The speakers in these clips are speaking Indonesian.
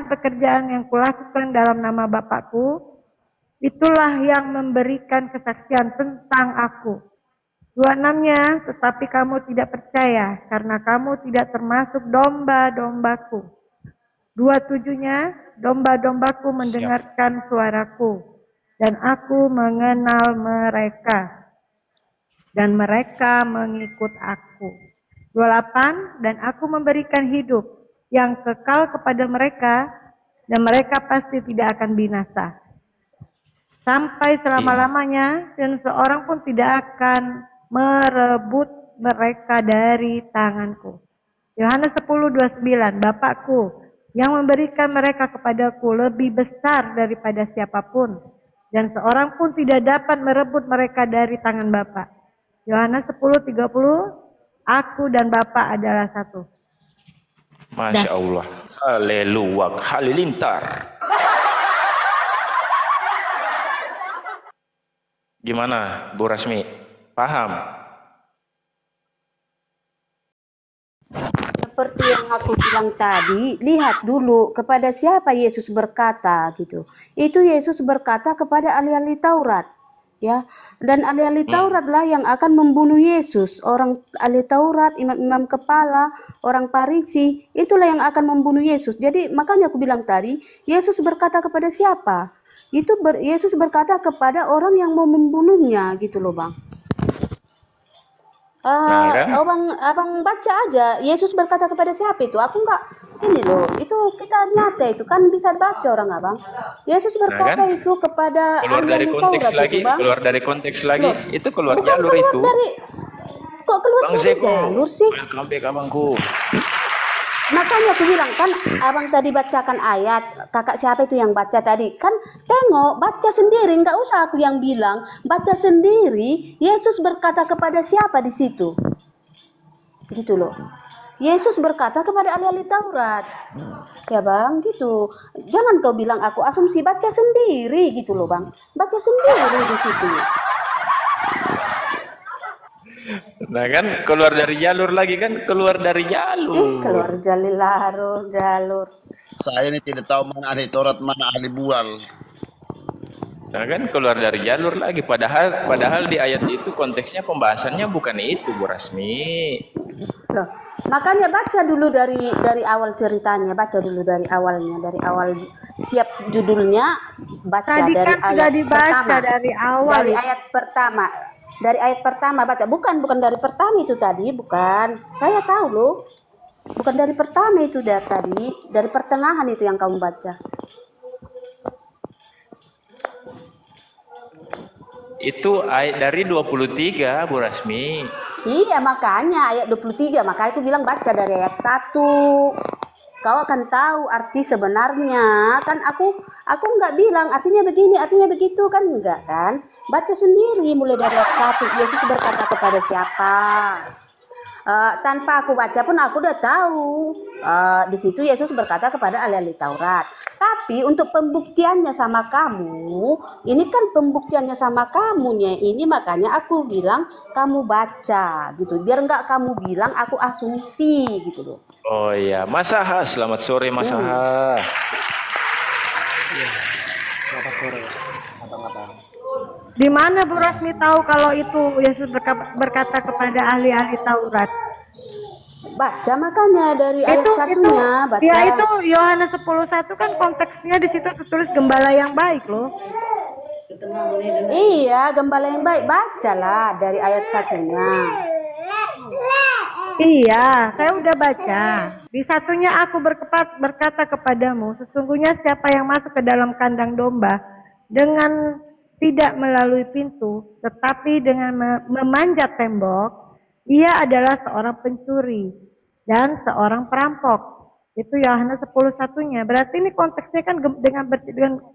pekerjaan yang kulakukan dalam nama Bapakku, itulah yang memberikan kesaksian tentang aku. 26-nya, tetapi kamu tidak percaya karena kamu tidak termasuk domba-dombaku. 27-nya, domba-dombaku mendengarkan suaraku dan aku mengenal mereka dan mereka mengikut aku. 28, dan aku memberikan hidup yang kekal kepada mereka dan mereka pasti tidak akan binasa sampai selama-lamanya, dan seorang pun tidak akan merebut mereka dari tanganku. Yohanes 10:29, Bapakku yang memberikan mereka kepadaku lebih besar daripada siapapun, dan seorang pun tidak dapat merebut mereka dari tangan Bapa. Yohanes 10:30, aku dan Bapa adalah satu. Masya Allah. Haleluya, halilintar. Gimana Bu Rasmi? Paham? Seperti yang aku bilang tadi, lihat dulu kepada siapa Yesus berkata gitu. Itu Yesus berkata kepada ahli-ahli Taurat, ya. Dan ahli-ahli Taurat lah yang akan membunuh Yesus. Orang ahli Taurat, imam-imam kepala, orang Farisi, itulah yang akan membunuh Yesus. Jadi makanya aku bilang tadi, Yesus berkata kepada siapa? Yesus berkata kepada orang yang mau membunuhnya gitu loh, Bang. Abang baca aja, Yesus berkata kepada siapa itu? Aku enggak, ini loh, itu kita nyata itu kan bisa baca orang Abang. Yesus berkata itu kepada keluar dari konteks lagi, keluar dari konteks lagi, itu keluar jalur itu. Kok keluar dari jalur sih? Welcome back abangku. Makanya aku bilang kan, abang tadi bacakan ayat, kakak siapa itu yang baca tadi? Kan tengok, baca sendiri, nggak usah aku yang bilang, baca sendiri. Yesus berkata kepada siapa di situ? Gitu loh. Yesus berkata kepada ahli-ahli Taurat. Ya bang, gitu. Jangan kau bilang aku asumsi, baca sendiri gitu loh bang. Baca sendiri di situ. Nah kan keluar dari jalur lagi kan, keluar dari jalur. Keluar jalur. Saya ini tidak tahu mana ahli Taurat, mana ahli bual. Nah kan keluar dari jalur lagi, padahal di ayat itu konteksnya pembahasannya bukan itu Bu Rasmi. Loh, makanya baca dulu dari awal ceritanya, baca dulu dari awalnya, dari awal siap judulnya, baca tadi dari kan ayat dibaca pertama. Dari awal. Dari ayat pertama. Dari ayat pertama baca, bukan dari pertama itu tadi, bukan. Saya tahu loh. Bukan dari pertama itu tadi, dari pertengahan itu yang kamu baca. Itu ayat dari 23 Bu Rasmi. Iya, makanya ayat 23, makanya aku bilang baca dari ayat 1. Kau akan tahu arti sebenarnya. Kan aku nggak bilang artinya begini, artinya begitu, kan enggak kan? Baca sendiri mulai dari ayat 1. Yesus berkata kepada siapa? Tanpa aku baca pun aku udah tahu. Di situ Yesus berkata kepada ahli-ahli Taurat. Tapi untuk pembuktiannya sama kamu, ini kan pembuktiannya sama kamunya ini, makanya aku bilang kamu baca gitu. Biar enggak kamu bilang aku asumsi gitu loh. Oh iya, Mas Aha, selamat sore Mas Aha. Iya, selamat sore. Ngata-ngata. Di mana Bu Rasmi tahu kalau itu Yesus berkata kepada ahli-ahli Taurat? Baca makanya dari ayat satunya, baca. Ya itu Yohanes 10:1 kan konteksnya di situ tertulis gembala yang baik loh. Iya, gembala yang baik, bacalah dari ayat satunya. Iya, saya udah baca. Di satunya aku berkata kepadamu, sesungguhnya siapa yang masuk ke dalam kandang domba dengan tidak melalui pintu, tetapi dengan memanjat tembok, ia adalah seorang pencuri dan seorang perampok. Itu Yohanes 10:1-nya. Berarti ini konteksnya kan dengan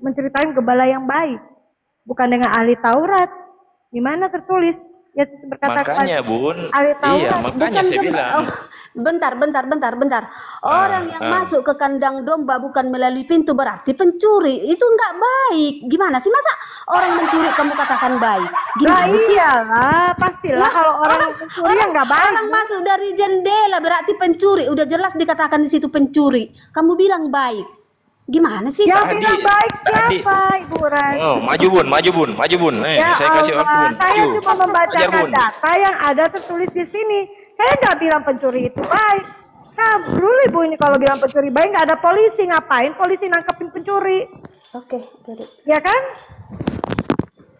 menceritakan gembala yang baik, bukan dengan ahli Taurat. Di mana tertulis? Yesus berkata makanya Bun, iya makanya saya bilang. Bentar. Orang yang masuk ke kandang domba bukan melalui pintu berarti pencuri. Itu nggak baik. Gimana sih, masa orang mencuri kamu katakan baik? Gimana sih? Iyalah, pastilah kalau orang pencuri yang nggak baik. Orang masuk dari jendela berarti pencuri. Udah jelas dikatakan di situ pencuri. Kamu bilang baik. Gimana sih? Yang Tadi, bilang baik tadi. siapa, Ibu Ras? Oh, maju bun, maju bun, maju bun. Ya Saya kasih waktu Allah, bun. saya Maju. cuma membacakan Ajar bun. data yang ada tertulis di sini. Saya nggak bilang pencuri itu baik. Nah, dulu Ibu ini kalau bilang pencuri baik nggak ada polisi, ngapain polisi nangkepin pencuri? Oke, jadi. Ya kan?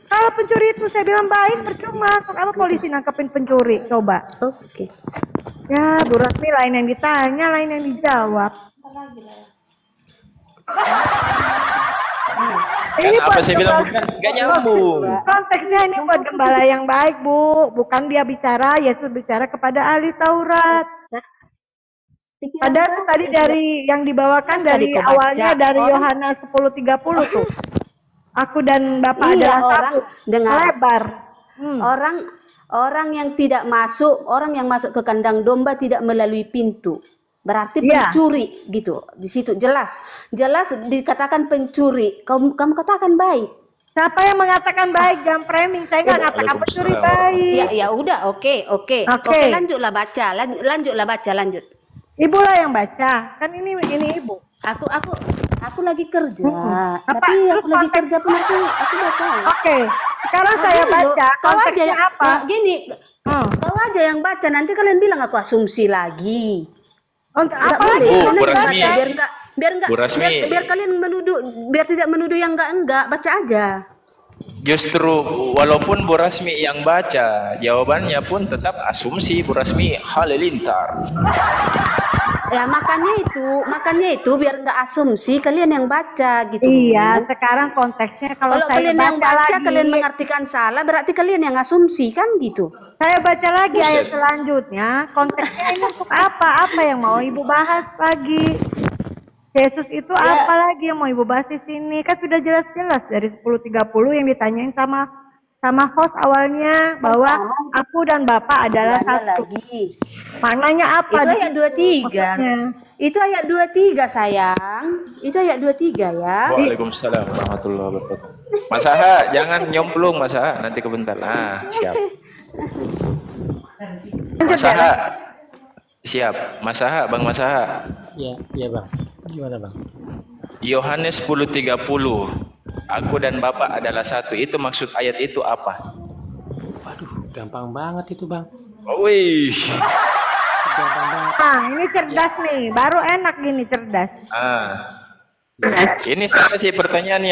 Kalau pencuri itu saya bilang baik, percuma. Kenapa polisi nangkepin pencuri? Coba. Oke. Ya, Bu Rasmi lain yang ditanya, lain yang dijawab. Kan apa saya bilang bukan nggak nyambung. Konteksnya ini buat gembala yang baik, Bu. Bukan dia bicara, Yesus bicara kepada ahli Taurat. Padahal tadi dari yang dibawakan Tadi dari kau baca, awalnya dari orang- Yohanes 10:30 tuh. Aku dan Bapak Iya, adalah orang satu. dengar. Lebar. Orang yang tidak masuk, orang yang masuk ke kandang domba tidak melalui pintu. Berarti Iya. pencuri gitu. Di situ jelas dikatakan pencuri. Kamu katakan baik. Siapa yang mengatakan baik? Jangan framing. Saya nggak katakan pencuri baik. Ya udah, oke. Oke, lanjutlah baca. Lanjutlah baca, lanjut. Ibu lah yang baca. Kan ini Ibu. Aku lagi kerja. Apa? Tapi aku Terus lagi kerja pun aku nggak tahu. Oke. Sekarang saya baca. Kau aja Konteksnya yang apa? gini. Oh. Kau aja yang baca, nanti kalian bilang aku asumsi lagi. Untuk Nggak apa boleh. lagi? Bu, Kalian Bu baca, Rasmi. biar enggak Bu Rasmi. biar kalian menuduh, biar tidak menuduh yang enggak, baca aja. Justru walaupun Bu Rasmi yang baca, jawabannya pun tetap asumsi Bu Rasmi halilintar. Ya makanya itu biar enggak asumsi, kalian yang baca gitu. Iya, sekarang konteksnya kalau saya Kalian yang baca, lagi, kalian mengartikan salah, berarti kalian yang asumsi kan gitu. saya baca lagi Buset. ayat selanjutnya. Konteksnya ini untuk apa? Apa yang mau Ibu bahas lagi? Yesus itu apa lagi yang mau Ibu bahas di sini? Kan sudah jelas-jelas dari 10:30 yang ditanyain sama host awalnya bahwa aku dan Bapak adalah Nanya satu. lagi. Maknanya apa? Itu ayat 23. Maksudnya. Itu ayat 23 sayang. Itu ayat 23 ya. Waalaikumsalam warahmatullahi wabarakatuh. Mas Aha, jangan nyomplung Mas Aha, nanti kebentar. Ah, siap. Mas Aha. Siap. Mas Aha, Bang Mas Aha. Iya bang. Gimana bang? Yohanes 10:30. Aku dan Bapak adalah satu. Itu maksud ayat itu apa? Waduh, gampang banget itu bang. Wih. Gampang banget. Ah, ini cerdas nih. Baru enak gini cerdas. Ini saya sih pertanyaan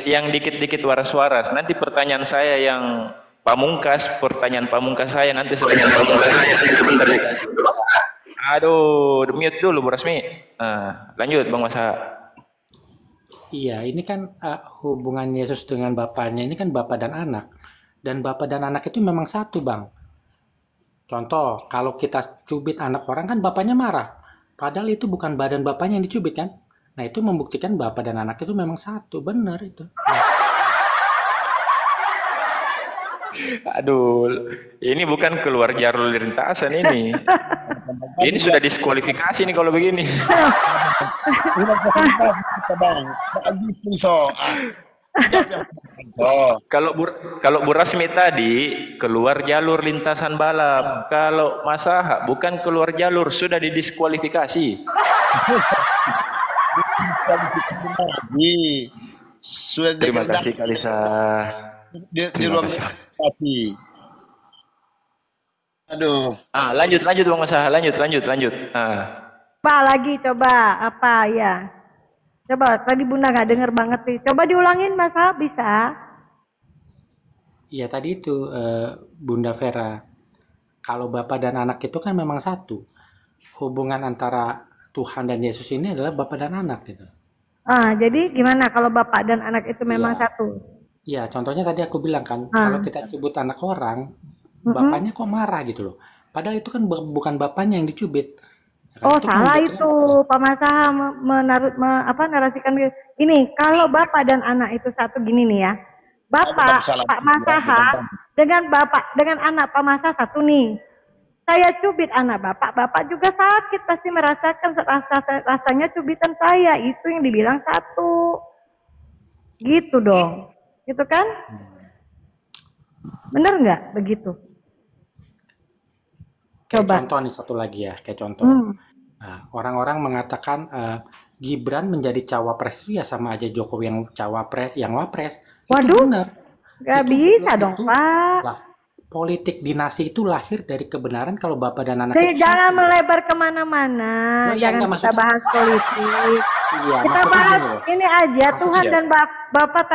yang dikit-dikit waras-waras. Nanti pertanyaan saya yang pamungkas, pertanyaan pamungkas saya nanti sebenarnya. Aduh, mute dulu Bu Rasmi. Lanjut Bang Masa. Iya, ini kan hubungan Yesus dengan Bapaknya ini kan Bapak dan anak. Dan Bapak dan anak itu memang satu, Bang. Contoh, kalau kita cubit anak orang kan bapaknya marah. Padahal itu bukan badan bapaknya yang dicubit kan. Nah, itu membuktikan bapak dan anak itu memang satu. Benar itu. Aduh, ini bukan keluar jalur lintasan ini. Ini sudah diskualifikasi nih kalau begini. Kalau Bu Rasmi tadi keluar jalur lintasan balap. Kalau Mas Aha bukan keluar jalur, sudah didiskualifikasi. Terima kasih Kalisa. Di ruang kasih. Aduh. Lanjut Bang Mas Aha, lanjut. Apa lagi coba? Apa ya? Coba tadi Bunda nggak denger banget nih. Coba diulangin Mas Aha, bisa? Iya tadi itu Bunda Vera. Kalau bapak dan anak itu kan memang satu. Hubungan antara Tuhan dan Yesus ini adalah bapak dan anak gitu. Jadi gimana kalau bapak dan anak itu memang Iya. satu? Ya, contohnya tadi aku bilang kan, kalau kita cubit anak orang, bapaknya kok marah gitu loh. Padahal itu kan bukan bapaknya yang dicubit. Ya kan, Oh itu kan salah buktinya itu Pak Masaha narasikan ini kalau bapak dan anak itu satu gini nih ya. Bapak Pak Masaha dengan anak Pak Masaha satu nih. Saya cubit anak bapak juga sakit pasti merasakan rasanya cubitan saya, itu yang dibilang satu. Gitu dong. Gitu kan? Bener nggak begitu? Kayak Coba. contoh nih satu lagi ya, kayak contoh. Nah, orang-orang mengatakan Gibran menjadi cawapres itu ya sama aja Jokowi yang wapres. Itu Waduh, benar. nggak Itu bisa dong, itu Pak. lah politik dinasti itu lahir dari kebenaran kalau bapak dan anak Jadi itu jangan satu. melebar kemana-mana, Nah, ya jangan enggak kita maksudnya. bahas politik. Iya, Kita maksudnya bahas gini loh. ini aja, Maksud Tuhan Siap. dan Bapak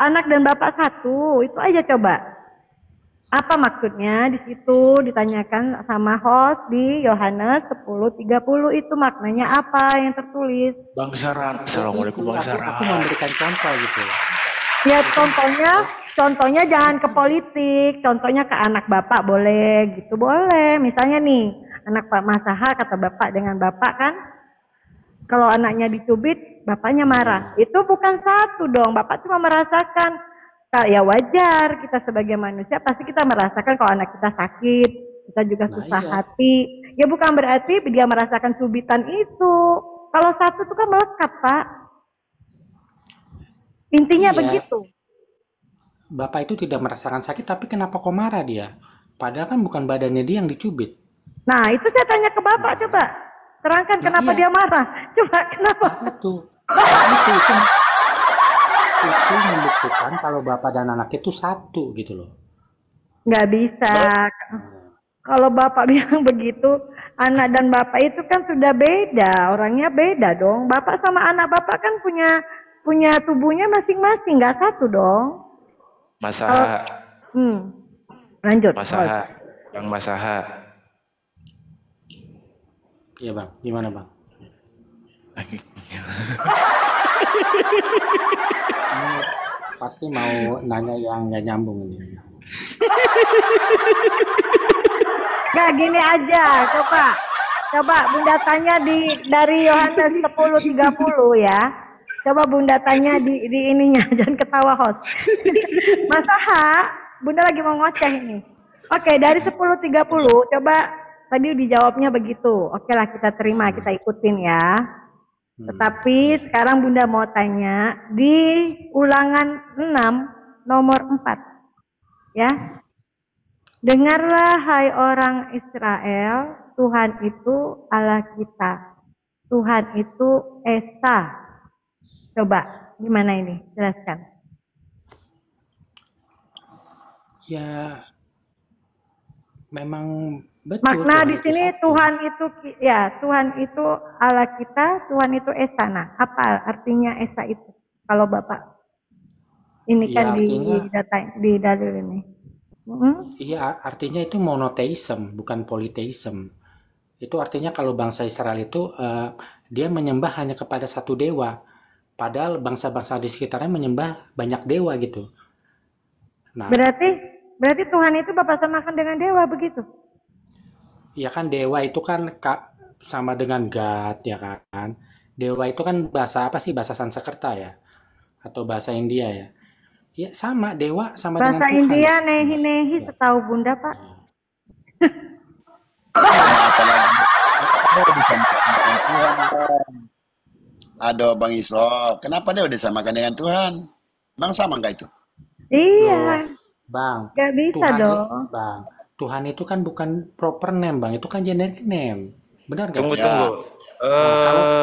anak dan Bapak satu, itu aja coba. Apa maksudnya di situ ditanyakan sama host di Yohanes 10:30 itu maknanya apa yang tertulis? Bang Saran, Ya Assalamualaikum itu Bang aku Saran. memberikan contoh gitu. Ya contohnya jangan ke politik, contohnya ke anak Bapak boleh gitu boleh. Misalnya nih, anak Pak Masaha kata Bapak dengan Bapak kan, kalau anaknya dicubit, bapaknya marah. Itu bukan satu dong. Bapak cuma merasakan. Ya wajar, kita sebagai manusia pasti kita merasakan kalau anak kita sakit. Kita juga Nah susah iya, hati. Ya bukan berarti dia merasakan cubitan itu. Kalau satu itu kan melekat, Pak. Intinya iya. begitu. Bapak itu tidak merasakan sakit, tapi kenapa kok marah dia? Padahal kan bukan badannya dia yang dicubit. Nah, itu saya tanya ke Bapak, coba. Terangkan Nah kenapa iya, dia marah. Coba, kenapa? nah itu membuktikan kalau bapak dan anak itu satu gitu loh. Nggak bisa. Kalau Bapak bilang begitu, anak dan Bapak itu kan sudah beda. Orangnya beda dong. Bapak sama anak Bapak kan punya tubuhnya masing-masing. Nggak satu dong. Masaha, Lanjut. Oh, Bang Masaha. iya bang, gimana bang? Ini pasti mau nanya yang nggak nyambung ini. Nggak, gini aja. Coba Bunda tanya dari Yohanes 10:30 ya. Coba Bunda tanya di ininya, jangan ketawa host. Masaha, Bunda lagi mau ngoceh ini. Oke, dari 10:30 coba tadi dijawabnya begitu. Oke lah, kita terima, kita ikutin ya. Tetapi sekarang Bunda mau tanya di Ulangan 6 nomor 4. Ya. Dengarlah hai orang Israel, Tuhan itu Allah kita. Tuhan itu Esa. Coba, gimana ini? Jelaskan. Ya, memang betul. Makna di sini satu. Tuhan itu Allah kita, Tuhan itu Esa. Nah, apa artinya Esa itu? Kalau Bapak ini kan di dalil ini. Iya, artinya itu monoteism, bukan politeism. Itu artinya kalau bangsa Israel itu dia menyembah hanya kepada satu dewa. Padahal bangsa-bangsa di sekitarnya menyembah banyak dewa gitu. Nah, berarti Tuhan itu Bapak samakan dengan dewa begitu? ya kan dewa itu kan sama dengan God ya kan. Dewa itu kan bahasa apa sih? Bahasa Sanskerta ya? Atau bahasa India ya? Ya sama, dewa sama bahasa dengan Tuhan. Bahasa India nehi-nehi setahu Bunda Pak. Aduh Bang Iso, kenapa dia udah samakan dengan Tuhan? Bang sama nggak itu? Iya. Bang, Gak bisa Tuhan dong. Bang, Tuhan itu kan bukan proper name Bang, itu kan generic name. Benar nggak? Tunggu.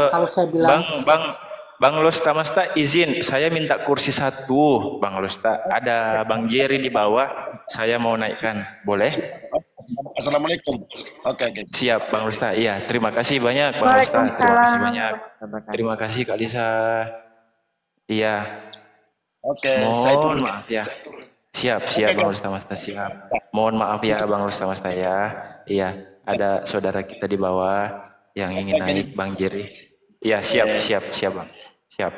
Kalau saya bilang Bang Lusta Masta izin, saya minta kursi satu, Bang Lusta. Ada Bang Jerry di bawah, saya mau naikkan, boleh? Assalamualaikum. Oke. Siap, Bang Lusta. Iya, terima kasih banyak, Bang Lusta. Terima kasih banyak. Terima kasih, Kak Lisa. Iya. Oke, saya Mohon turun. maaf ya. Siap, Bang Lusta Masta, siap. Mohon maaf ya, Bang Lusta Masta ya. Iya, ada saudara kita di bawah yang ingin naik, Bang Jerry. Iya, siap, Bang. Siap.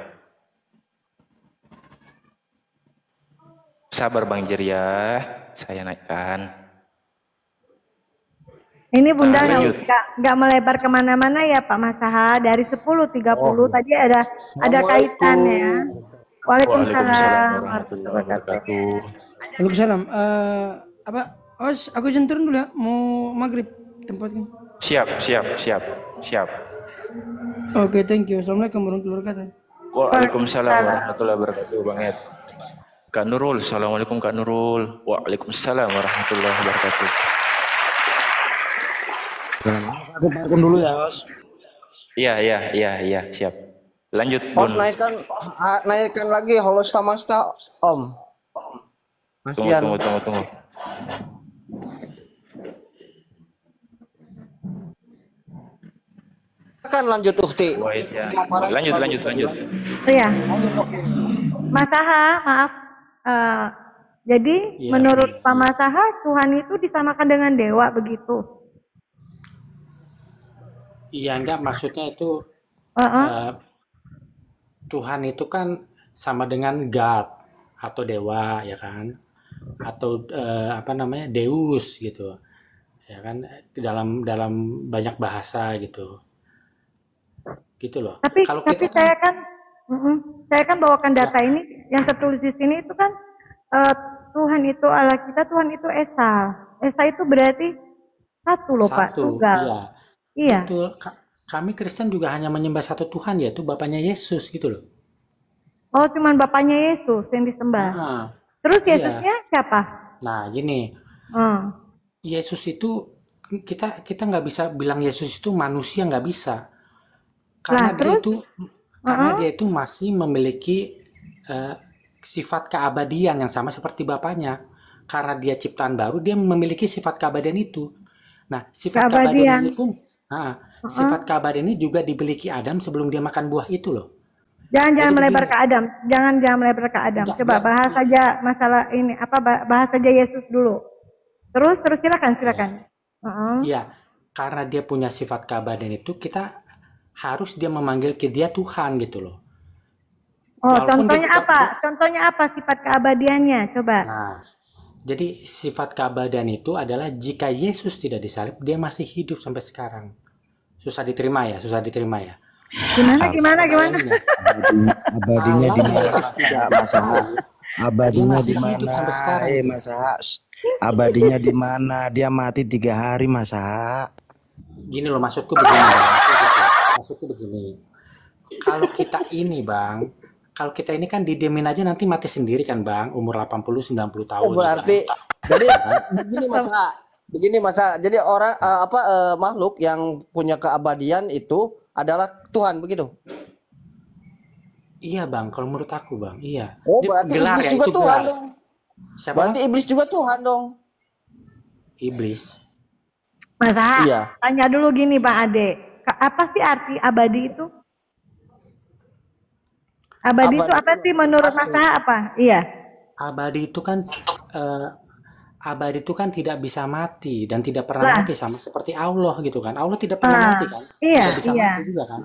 Sabar Bang Jerry ya, saya naikkan. Ini Bunda lanjut. nggak melebar kemana-mana ya Pak Masaha. Dari 10:30 tadi ada kaitannya. Waalaikumsalam warahmatullahi wabarakatuh. Waalaikumsalam. Aku izin turun dulu ya, mau maghrib tempatnya. Siap. Oke, thank you. Assalamualaikum warahmatullahi wabarakatuh. Waalaikumsalam warahmatullahi wabarakatuh, Bang Ed. Kak Nurul, assalamualaikum Kak Nurul. Waalaikumsalam warahmatullahi wabarakatuh. Aku parkir dulu ya, Os. Iya, siap. Lanjut, Bun. Host naikkan lagi Holos Tamasta Om. Kasihan. Tunggu. Kan lanjut Ukti. Wait ya. Lanjut. Iya. Mas Aha, maaf. Jadi Iya, menurut Pak Mas Aha, Tuhan itu disamakan dengan dewa begitu. Iya, enggak, maksudnya itu Heeh. Tuhan itu kan sama dengan God atau dewa, ya kan? Atau apa namanya, Deus gitu, ya kan? Dalam banyak bahasa gitu loh. Tapi Kalau kita saya kan, saya kan bawakan data ini yang tertulis di sini itu kan Tuhan itu Allah kita, Tuhan itu Esa. Esa itu berarti satu loh Pak, satu, tunggal. iya, Iya. betul. Kami Kristen juga hanya menyembah satu Tuhan, yaitu Bapaknya Yesus gitu loh. Oh, cuman Bapaknya Yesus yang disembah. Nah, Terus iya. Yesusnya siapa? Nah, gini, Yesus itu kita nggak bisa bilang Yesus itu manusia, nggak bisa, karena Lah, terus? dia itu masih memiliki sifat keabadian yang sama seperti Bapaknya. Karena dia ciptaan baru, dia memiliki sifat keabadian itu. Nah, sifat keabadian ini pun, sifat keabadian ini juga dimiliki Adam sebelum dia makan buah itu loh. Jangan Jadi melebar begini. ke Adam. Jangan melebar ke Adam. Enggak, Coba enggak. bahas saja masalah ini, bahas saja Yesus dulu. Terus silakan. Iya, karena dia punya sifat keabadian itu, kita harus dia memanggil ke dia Tuhan gitu loh. Oh, Walaupun contohnya dia- apa? Contohnya apa sifat keabadiannya? Coba. Nah, jadi sifat keabadian itu adalah jika Yesus tidak disalib, dia masih hidup sampai sekarang. Susah diterima ya. Gimana? Pertanyaannya, Abadinya di kalau mana? Yesus tidak Mas Aha? disalib, Abadinya masih di hidup mana? sampai sekarang. Mas Aha, abadinya di mana? Dia mati 3 hari, Mas Aha. Gini loh, maksudku begini, Bang. Maksudku begini. Kalau kita ini kan didiemin aja nanti mati sendiri kan, Bang, umur 80-90 tahun. Oh, berarti jadi begini masa. Jadi orang makhluk yang punya keabadian itu adalah Tuhan begitu. Iya, Bang, kalau menurut aku, Bang. Iya. Oh, Dia berarti gelar iblis ya, juga itu Tuhan gelar. dong. Siapa, Berarti Bang? iblis juga Tuhan dong. Iblis. Mas Aha, Iya. tanya dulu gini Bang Ade. Apa sih arti abadi itu? Abadi itu apa sih menurut Mas Aha apa? Iya. Abadi itu kan tidak bisa mati dan tidak pernah mati, sama seperti Allah gitu kan. Allah tidak pernah mati kan. Iya, Tidak bisa iya. mati juga kan.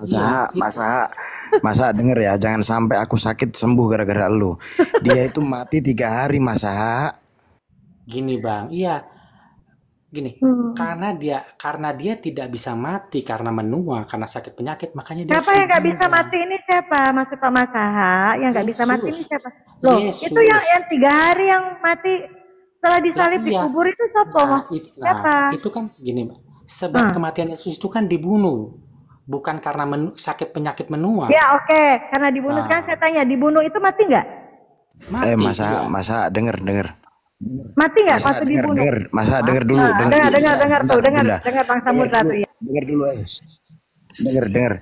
Mas Aha denger ya, jangan sampai aku sakit sembuh gara-gara lu. Dia itu mati 3 hari, Mas Aha. Gini, Bang. Iya. Gini, karena dia tidak bisa mati karena menua, karena sakit penyakit, makanya dia Siapa harus yang nggak dibunuh, bisa Bang. mati ini siapa? Maksud Pak Mas Aha yang nggak bisa mati ini Yesus. siapa? Loh, Yesus. itu yang 3 hari yang mati setelah disalib Lah, iya. dikubur itu siapa? Siapa? Itu kan gini, Mbak. Sebab kematian Yesus itu kan dibunuh, bukan karena sakit penyakit menua. Ya oke, karena dibunuh. Sekarang saya tanya, dibunuh itu mati nggak? Mati. Mas iya. Aha, denger. Mati nggak Mas Aha, waktu dibunuh? Mas Aha, denger dulu. Dengar Bang Samudra tuh ya. Dengar dulu, Denger.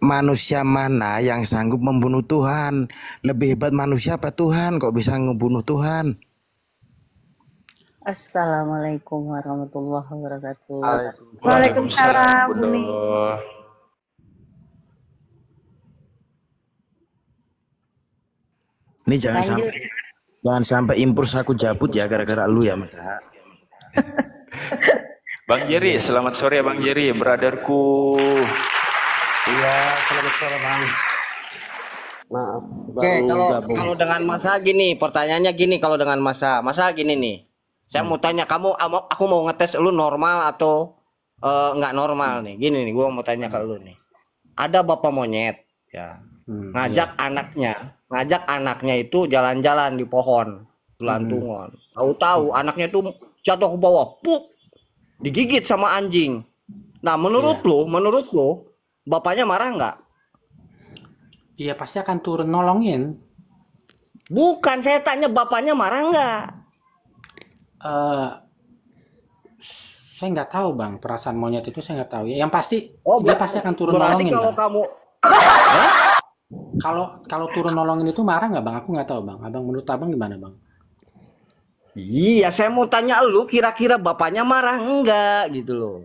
Manusia mana yang sanggup membunuh Tuhan? Lebih hebat manusia apa Tuhan? Kok bisa ngebunuh Tuhan? Assalamualaikum warahmatullahi wabarakatuh. Waalaikumsalam, Bumi. Warahmatullahi. Ini jangan Lanjut. sampai impuls aku jabut ya gara-gara lu ya, Mas Aha. Bang Jerry, selamat sore Bang Jerry, brotherku. Iya, selamat sore Bang. Maaf. Oke, Kalau dengan masa gini, pertanyaannya gini, kalau dengan masa gini nih. Saya mau tanya aku mau ngetes lu normal atau nggak normal nih. Gini nih, gua mau tanya ke lu nih. Ada bapak monyet ya. Ngajak anaknya itu jalan-jalan di pohon, gelantungan. Tahu-tahu anaknya itu jatuh ke bawah, puk, digigit sama anjing. Nah, menurut lo, bapaknya marah nggak? Iya, pasti akan turun nolongin. Bukan, saya tanya bapaknya marah nggak? Saya nggak tahu bang, perasaan monyet itu saya nggak tahu. Yang pasti dia ber- pasti akan turun berarti nolongin kalau bang. kamu Hah? Kalau turun nolongin itu marah nggak bang? Aku nggak tahu bang. Abang menurut abang gimana bang? Iya, saya mau tanya lu kira-kira bapaknya marah enggak gitu loh.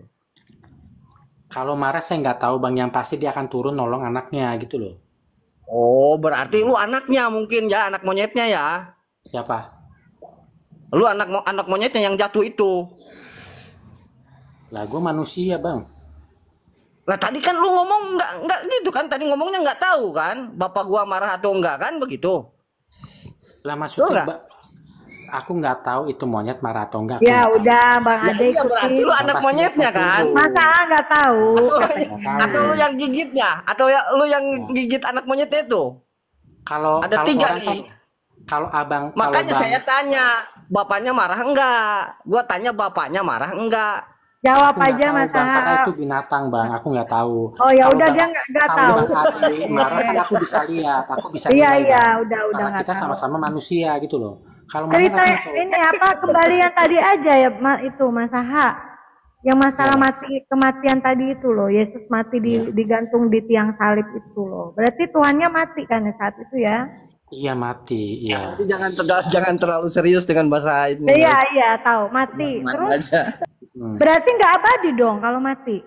Kalau marah saya nggak tahu bang. Yang pasti dia akan turun nolong anaknya gitu loh. Oh, berarti lu anaknya mungkin ya, anak monyetnya ya. Siapa? Lu anak monyetnya yang jatuh itu. Lah gue manusia bang. Lah tadi kan lu ngomong enggak gitu kan? Tadi ngomongnya enggak tahu kan? Bapak gua marah atau enggak kan begitu? Lah Betul maksudnya nggak? aku nggak tahu itu monyet marah atau enggak. Aku Ya nggak tahu. udah Bang Ya Ade iya berarti ikutin. lu Yang anak pasti monyetnya aku kan? tunggu. Masa nggak tahu? Atau lu yang gigitnya? Atau ya lu yang gigit anak monyetnya itu? Kalau Ada kalau 3 orang kan nih. kalau abang Makanya saya tanya, bapaknya marah enggak? Gua tanya bapaknya marah enggak? Jawab aku nggak aja tahu Mas bang karena Ahab. itu binatang bang. Aku nggak tahu. Oh ya Kalau udah bang dia nggak kalau tahu. bang Ade marah kan aku bisa lihat, aku bisa Iya nilai iya bang. udah Karena nggak kita tahu. sama-sama manusia gitu loh. Kalau monyet Cerita aku nggak tahu. ini apa kembali yang tadi aja ya itu Mas Aha. Yang masalah Ya, kematian tadi itu loh. Yesus mati ya. digantung di tiang salib itu loh. Berarti Tuhannya mati kan saat itu ya? Iya mati, iya. Tapi jangan terlalu serius dengan bahasa ini. Iya iya tahu mati. Main Terus aja. berarti nggak abadi dong kalau mati.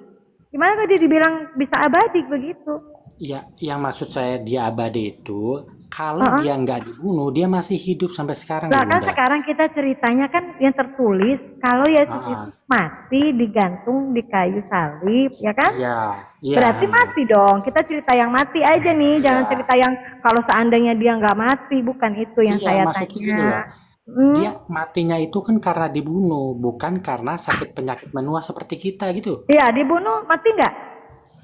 Gimana tadi dibilang bisa abadi begitu? Ya, yang maksud saya dia abadi itu kalau Heeh. dia nggak dibunuh, dia masih hidup sampai sekarang Lah loh kan Bunda. sekarang kita ceritanya kan yang tertulis kalau Yesus itu Heeh. mati digantung di kayu salib, ya kan? Iya, iya, Berarti mati dong. Kita cerita yang mati aja nih, jangan iya. cerita yang kalau seandainya dia nggak mati, bukan itu yang Iya, saya maksudnya gini tanya. loh. Hmm? Dia matinya itu kan karena dibunuh, bukan karena sakit penyakit menua seperti kita gitu. Iya, dibunuh mati nggak?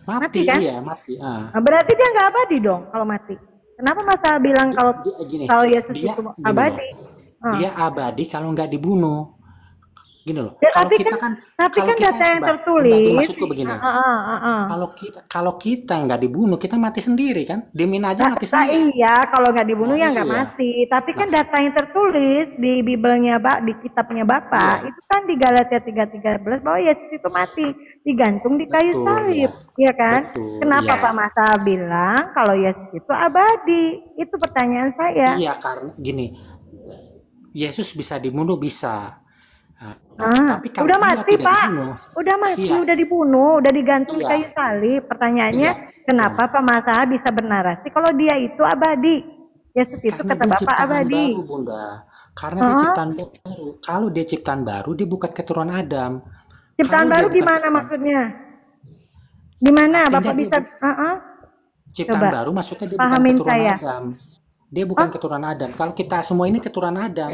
Mati Mati, kan? iya, mati. Nah, berarti dia nggak abadi dong kalau mati. Kenapa masa bilang kalau Gini, Yesus dia itu gini loh. abadi? Ah. Dia abadi kalau nggak dibunuh. Gini loh. Ya, Kalau tapi kita kan, kan, tapi kalau kan kita data yang Bunda, tertulis. maksudku begini. Kalau kita nggak dibunuh, kita mati sendiri kan? Demin aja mati Nah, sendiri. iya, kalau nggak dibunuh Nah, ya nggak iya. mati. Tapi kan Nah, data yang tertulis di Bibelnya, di kitabnya Bapak, iya, itu kan di Galatia 3:13 bahwa Yesus itu mati digantung di kayu betul, salib, ya. ya kan? Betul, Kenapa iya. Pak Masa bilang kalau Yesus itu abadi? Itu pertanyaan saya. Iya, karena gini, Yesus bisa dibunuh bisa. Nah, tapi kalau Udah dia mati tidak Pak, dibunuh, udah mati, iya, udah dibunuh, udah digantung di iya, kayu salib. Pertanyaannya, iya. kenapa Pak Masa bisa bernarasi kalau dia itu abadi? Yesus itu Karena kata dia Bapak ciptaan abadi. baru, Bunda. Karena dia ciptaan baru. Kalau dia ciptaan baru, dia bukan keturunan Adam. Ciptaan Kalau dia baru bukan gimana maksudnya? Gimana artinya Bapak dia bisa? ciptaan Coba baru, maksudnya dia bukan pahamin keturunan saya. Adam. Dia bukan keturunan Adam. Kalau kita semua ini keturunan Adam.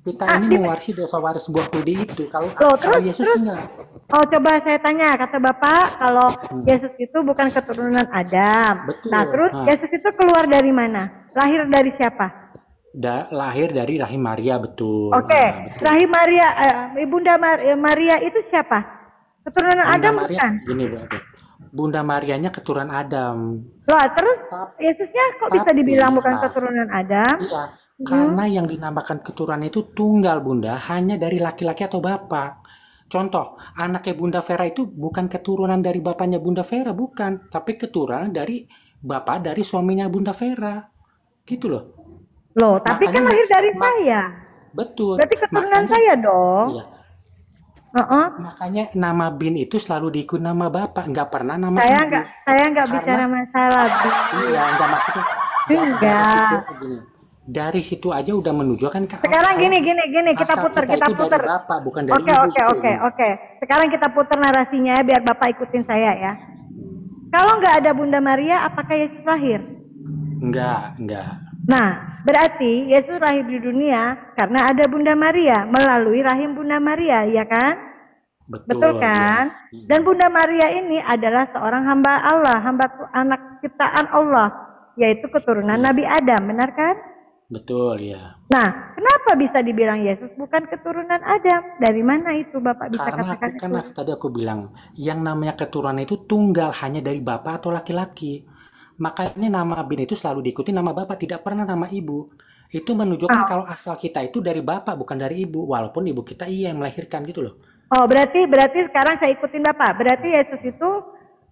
Kita ini mewarisi dosa waris buah budi itu. Kalau Terus Yesus enggak. Oh coba saya tanya, kata Bapak kalau Yesus itu bukan keturunan Adam. Betul. Nah terus Yesus itu keluar dari mana? Lahir dari siapa? Lahir dari rahim Maria, betul. Oke, Betul. rahim Maria, Ibunda Maria itu siapa? Keturunan Bunda Adam Maria, bukan? gini Bu. Bunda Marianya keturunan Adam. Lah terus Yesusnya kok bisa Tapi, dibilang bukan nah, keturunan Adam? Iya, karena yang dinamakan keturunan itu tunggal, Bunda, hanya dari laki-laki atau bapak. Contoh, anaknya Bunda Vera itu bukan keturunan dari bapaknya Bunda Vera, bukan, tapi keturunan dari bapak dari suaminya Bunda Vera. Gitu loh. Loh, tapi kan Makanya lahir dari saya. Betul. Berarti keturunan Makanya, saya dong. iya. Makanya nama bin itu selalu diikut nama bapak, nggak pernah nama Saya ibu. nggak bicara masalah bin. Iya, nggak maksudnya. Enggak. Dari situ aja udah menunjukkan ke Sekarang gini kita asal putar. itu dari bapak, bukan dari ibu. Oke. Sekarang kita putar narasinya ya, biar Bapak ikutin saya ya. Kalau nggak ada Bunda Maria, apakah Yesus lahir? Enggak. Nah, berarti Yesus lahir di dunia karena ada Bunda Maria, melalui rahim Bunda Maria, ya kan? Betul kan? Ya. Dan Bunda Maria ini adalah seorang hamba Allah, anak ciptaan Allah, yaitu keturunan Nabi Adam, benar kan? Betul, ya. Nah, kenapa bisa dibilang Yesus bukan keturunan Adam? Dari mana itu Bapak bisa Karena katakan itu? tadi aku bilang, yang namanya keturunan itu tunggal hanya dari bapak atau laki-laki. Makanya nama bin itu selalu diikuti nama bapak, tidak pernah nama ibu. Itu menunjukkan kalau asal kita itu dari bapak, bukan dari ibu. Walaupun ibu kita yang melahirkan gitu loh. Oh, berarti sekarang saya ikutin Bapak. Berarti Yesus itu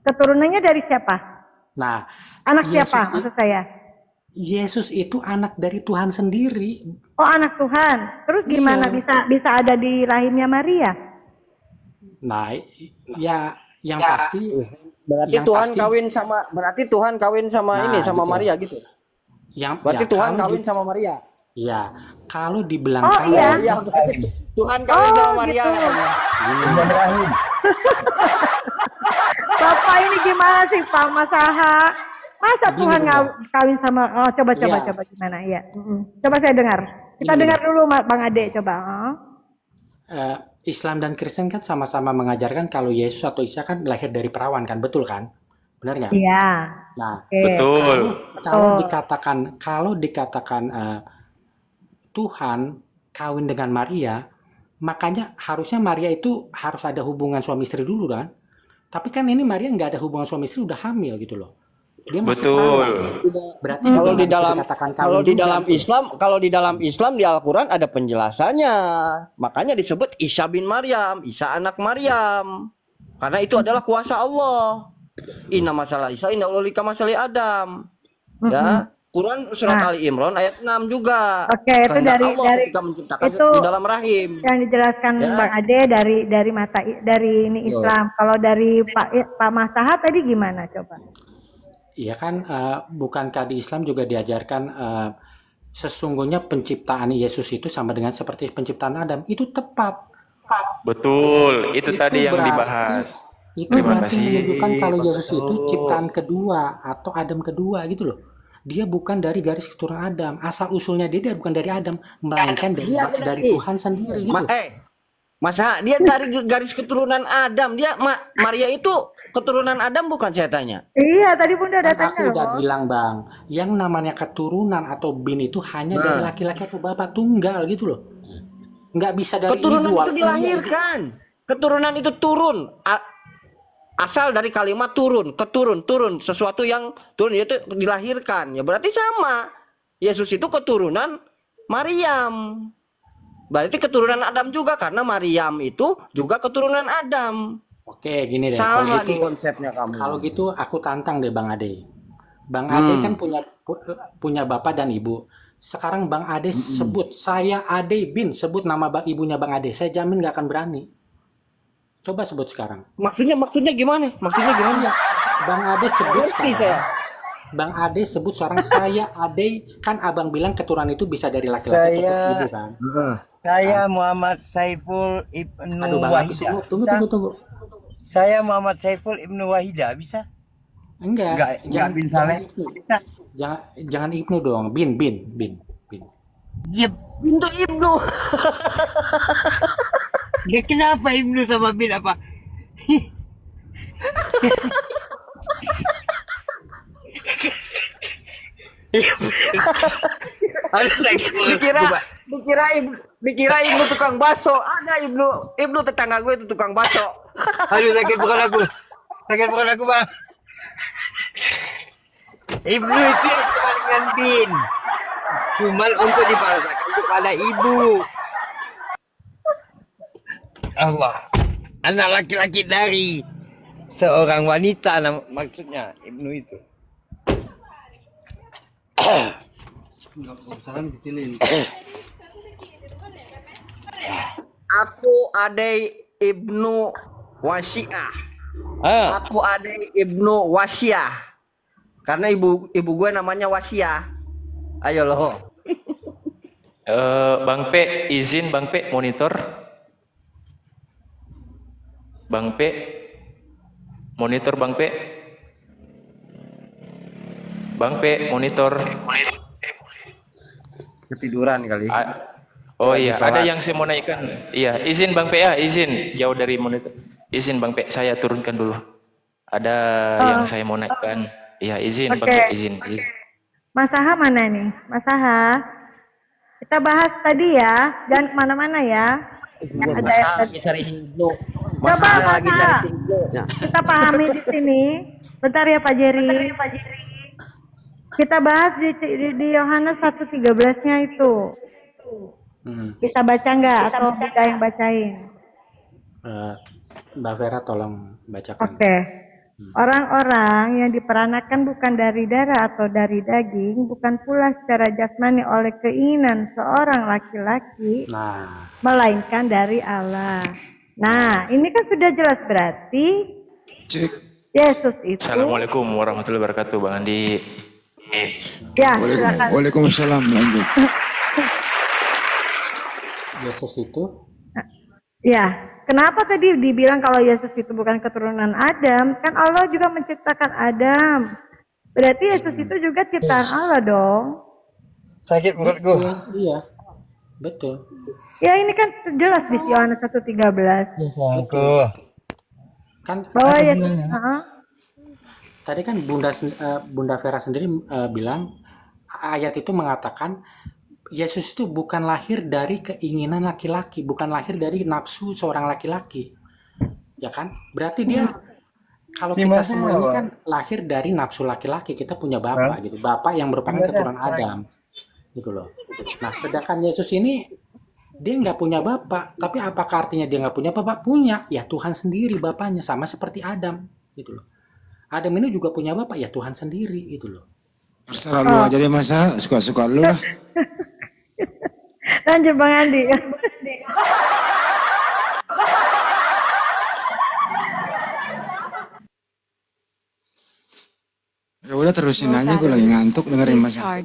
keturunannya dari siapa? Nah, Anak Yesus siapa i- maksud saya? Yesus itu anak dari Tuhan sendiri. Oh, anak Tuhan. Terus gimana Iya. bisa ada di rahimnya Maria? Nah, ya yang pasti Berarti yang Tuhan pasti kawin sama ini nah sama gitu. Maria gitu. Yang Berarti ya Tuhan kalau kawin sama Maria. ya kalau dibilang Oh kawin, iya. Oh iya, berarti Tuhan kawin sama Maria gitu. katanya. Umar Rahim. Bapak ini gimana sih Pak Masaha? Masa Gini, Tuhan Bunda. kawin sama coba Iya. gimana ya? Coba saya dengar. Kita Gini, dengar dulu Bang Ade coba. Islam dan Kristen kan sama-sama mengajarkan kalau Yesus atau Isa kan lahir dari perawan kan, betul kan? Benar nggak? Iya. Nah, Oke. Betul. kalau dikatakan Tuhan kawin dengan Maria, makanya harusnya Maria itu harus ada hubungan suami istri dulu kan? Tapi kan ini Maria nggak ada hubungan suami istri, udah hamil gitu loh. Dia masih Betul. perawan. Berarti juga Kalau di nggak bisa dalam dikatakan kalau kawin di juga. dalam Islam, kalau di dalam Islam di Al-Qur'an ada penjelasannya. Makanya disebut Isa bin Maryam, Isa anak Maryam. Karena itu adalah kuasa Allah. Inna masalah Isa, inna ulika masalah Adam. Ya. Quran surat Nah. Ali Imran ayat 6 juga. Oke, itu Kehendak dari Allah ketika menciptakan itu di dalam rahim. yang dijelaskan Ya. Bang Ade dari ini Yo. Islam. Kalau dari Pak Masaha tadi gimana coba? Iya kan, bukankah di Islam juga diajarkan sesungguhnya penciptaan Yesus itu sama dengan seperti penciptaan Adam? Itu tepat. Betul. Itu tadi yang berarti- dibahas. Itu Terima berarti kasih. menunjukkan kalau Yesus itu Betul. ciptaan kedua atau Adam kedua gitu loh. Dia bukan dari garis keturunan Adam. Asal usulnya dia bukan dari Adam, melainkan dari Dia dari berarti. Tuhan sendiri gitu. Masa dia dari garis keturunan Adam? Dia Maria itu keturunan Adam bukan saya tanya? Iya, tadi Bunda udah Kan tanya aku udah loh. bilang Bang, yang namanya keturunan atau bin itu hanya dari Nah. laki-laki atau bapak tunggal gitu loh. Nggak bisa dari Keturunan ibu. itu walaupun dia dilahirkan. Keturunan itu turun. Asal dari kalimat turun, turun, sesuatu yang turun itu dilahirkan. Ya berarti sama. Yesus itu keturunan Maryam. Berarti keturunan Adam juga karena Maryam itu juga keturunan Adam. Oke, gini deh. Salah Kalau lagi gitu, konsepnya kamu. kalau gitu aku tantang deh Bang Ade. Bang Ade kan punya bapak dan ibu. Sekarang Bang Ade sebut saya Ade bin, sebut nama ibunya Bang Ade. Saya jamin nggak akan berani. Coba sebut sekarang. Maksudnya gimana? Maksudnya gimana? Bang Ade sebut Ngerti sekarang. saya. Bang Ade sebut sekarang saya Ade, kan Abang bilang keturunan itu bisa dari laki-laki atau Saya- ibu kan. Saya Muhammad Saiful Ibnu Aduh Bang Hafiz, Wahidah. tunggu. Saya Muhammad Saiful Ibnu Wahidah, bisa? Enggak, Enggak bin Saleh. Ibnu. Bisa. Jangan Ibnu dong, bin. Ya, Pintu Ibnu. ya kenapa Ibnu sama bin apa? Aduh, lagi Dikira Ibnu tukang baso. Ada Ibnu tetangga gue itu tukang baso. Aduh, sakit bukan aku. Sakit bukan aku, Bang. Ibnu itu yang sama dengan bin. Cuman untuk dibahasakan kepada ibu. Allah. Anak laki-laki dari seorang wanita maksudnya Ibnu itu. Aku adai Ibnu Wasiah. Aku adai Ibnu Wasiah. Karena ibu gue namanya Wasiah. Ayo loh. Bang P, izin Bang P monitor. Bang P, monitor Bang P. Bang P, monitor. Ketiduran kali. Oh Lagi iya, sholat. ada yang saya mau naikkan. Iya, izin Bang P ya, izin jauh dari monitor. Izin Bang P, saya turunkan dulu. Ada yang saya mau naikkan. Iya, izin Bang P, Oke. izin. Mas Aha mana nih? Mas Aha. Kita bahas tadi ya, jangan kemana-mana ya. Yang ada yang lagi cari Ibnu. Coba, Masalah lagi Mas. cari si Ibnu. Ya. kita pahami di sini. Bentar ya Pak Jerry. Kita bahas di Yohanes 1:13-nya itu. Bisa baca nggak atau kita yang bacain? Mbak Vera tolong bacakan. Oke. Orang-orang yang diperanakan bukan dari darah atau dari daging, bukan pula secara jasmani oleh keinginan seorang laki-laki, Nah, melainkan dari Allah. Nah, ini kan sudah jelas berarti Yesus itu. Assalamualaikum warahmatullahi wabarakatuh, Bang Andi. Ya, silakan. Waalaikumsalam. Lanjut. Yesus itu Ya, kenapa tadi dibilang kalau Yesus itu bukan keturunan Adam? Kan Allah juga menciptakan Adam. Berarti Yesus itu juga ciptaan Allah dong. Sakit perutku. iya, betul. Ya, ini kan jelas di Yohanes 1:13. Aku. Kan Bahwa Yesus, tadi kan Bunda Vera sendiri bilang ayat itu mengatakan Yesus itu bukan lahir dari keinginan laki-laki, bukan lahir dari nafsu seorang laki-laki. Ya kan? Berarti dia kalau kita semua ini kan lahir dari nafsu laki-laki, kita punya bapak gitu. Bapak yang merupakan keturunan Adam. Gitu loh. Nah, sedangkan Yesus ini dia nggak punya bapak, tapi apakah artinya dia nggak punya bapak? Punya, ya Tuhan sendiri bapaknya, sama seperti Adam, gitu loh. Adam ini juga punya bapak, ya Tuhan sendiri, gitu loh. Terserah lu aja deh masa suka-suka lu lah. lanjut Bang Andi. Ya udah terusin aja, gue lagi ngantuk dengerin masa.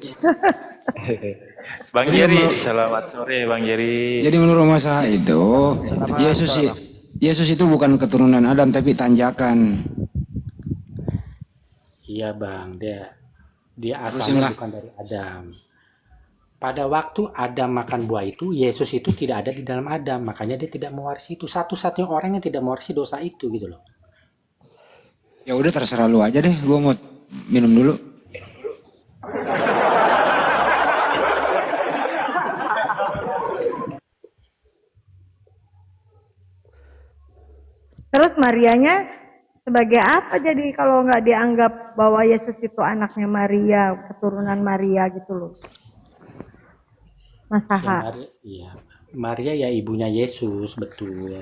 Bang Jerry, selamat sore Bang Jerry. Jadi menurut masa itu Yesus itu bukan keturunan Adam tapi tanjakan. Iya Bang, dia Terusin asalnya lah. bukan dari Adam. Pada waktu Adam makan buah itu, Yesus itu tidak ada di dalam Adam, makanya dia tidak mewarisi itu. Satu-satunya orang yang tidak mewarisi dosa itu, gitu loh. Ya udah terserah lu aja deh, gue mau minum dulu. Terus Marianya sebagai apa jadi kalau nggak dianggap bahwa Yesus itu anaknya Maria, keturunan Maria gitu loh. Mas Saha. Maria ya ibunya Yesus, betul.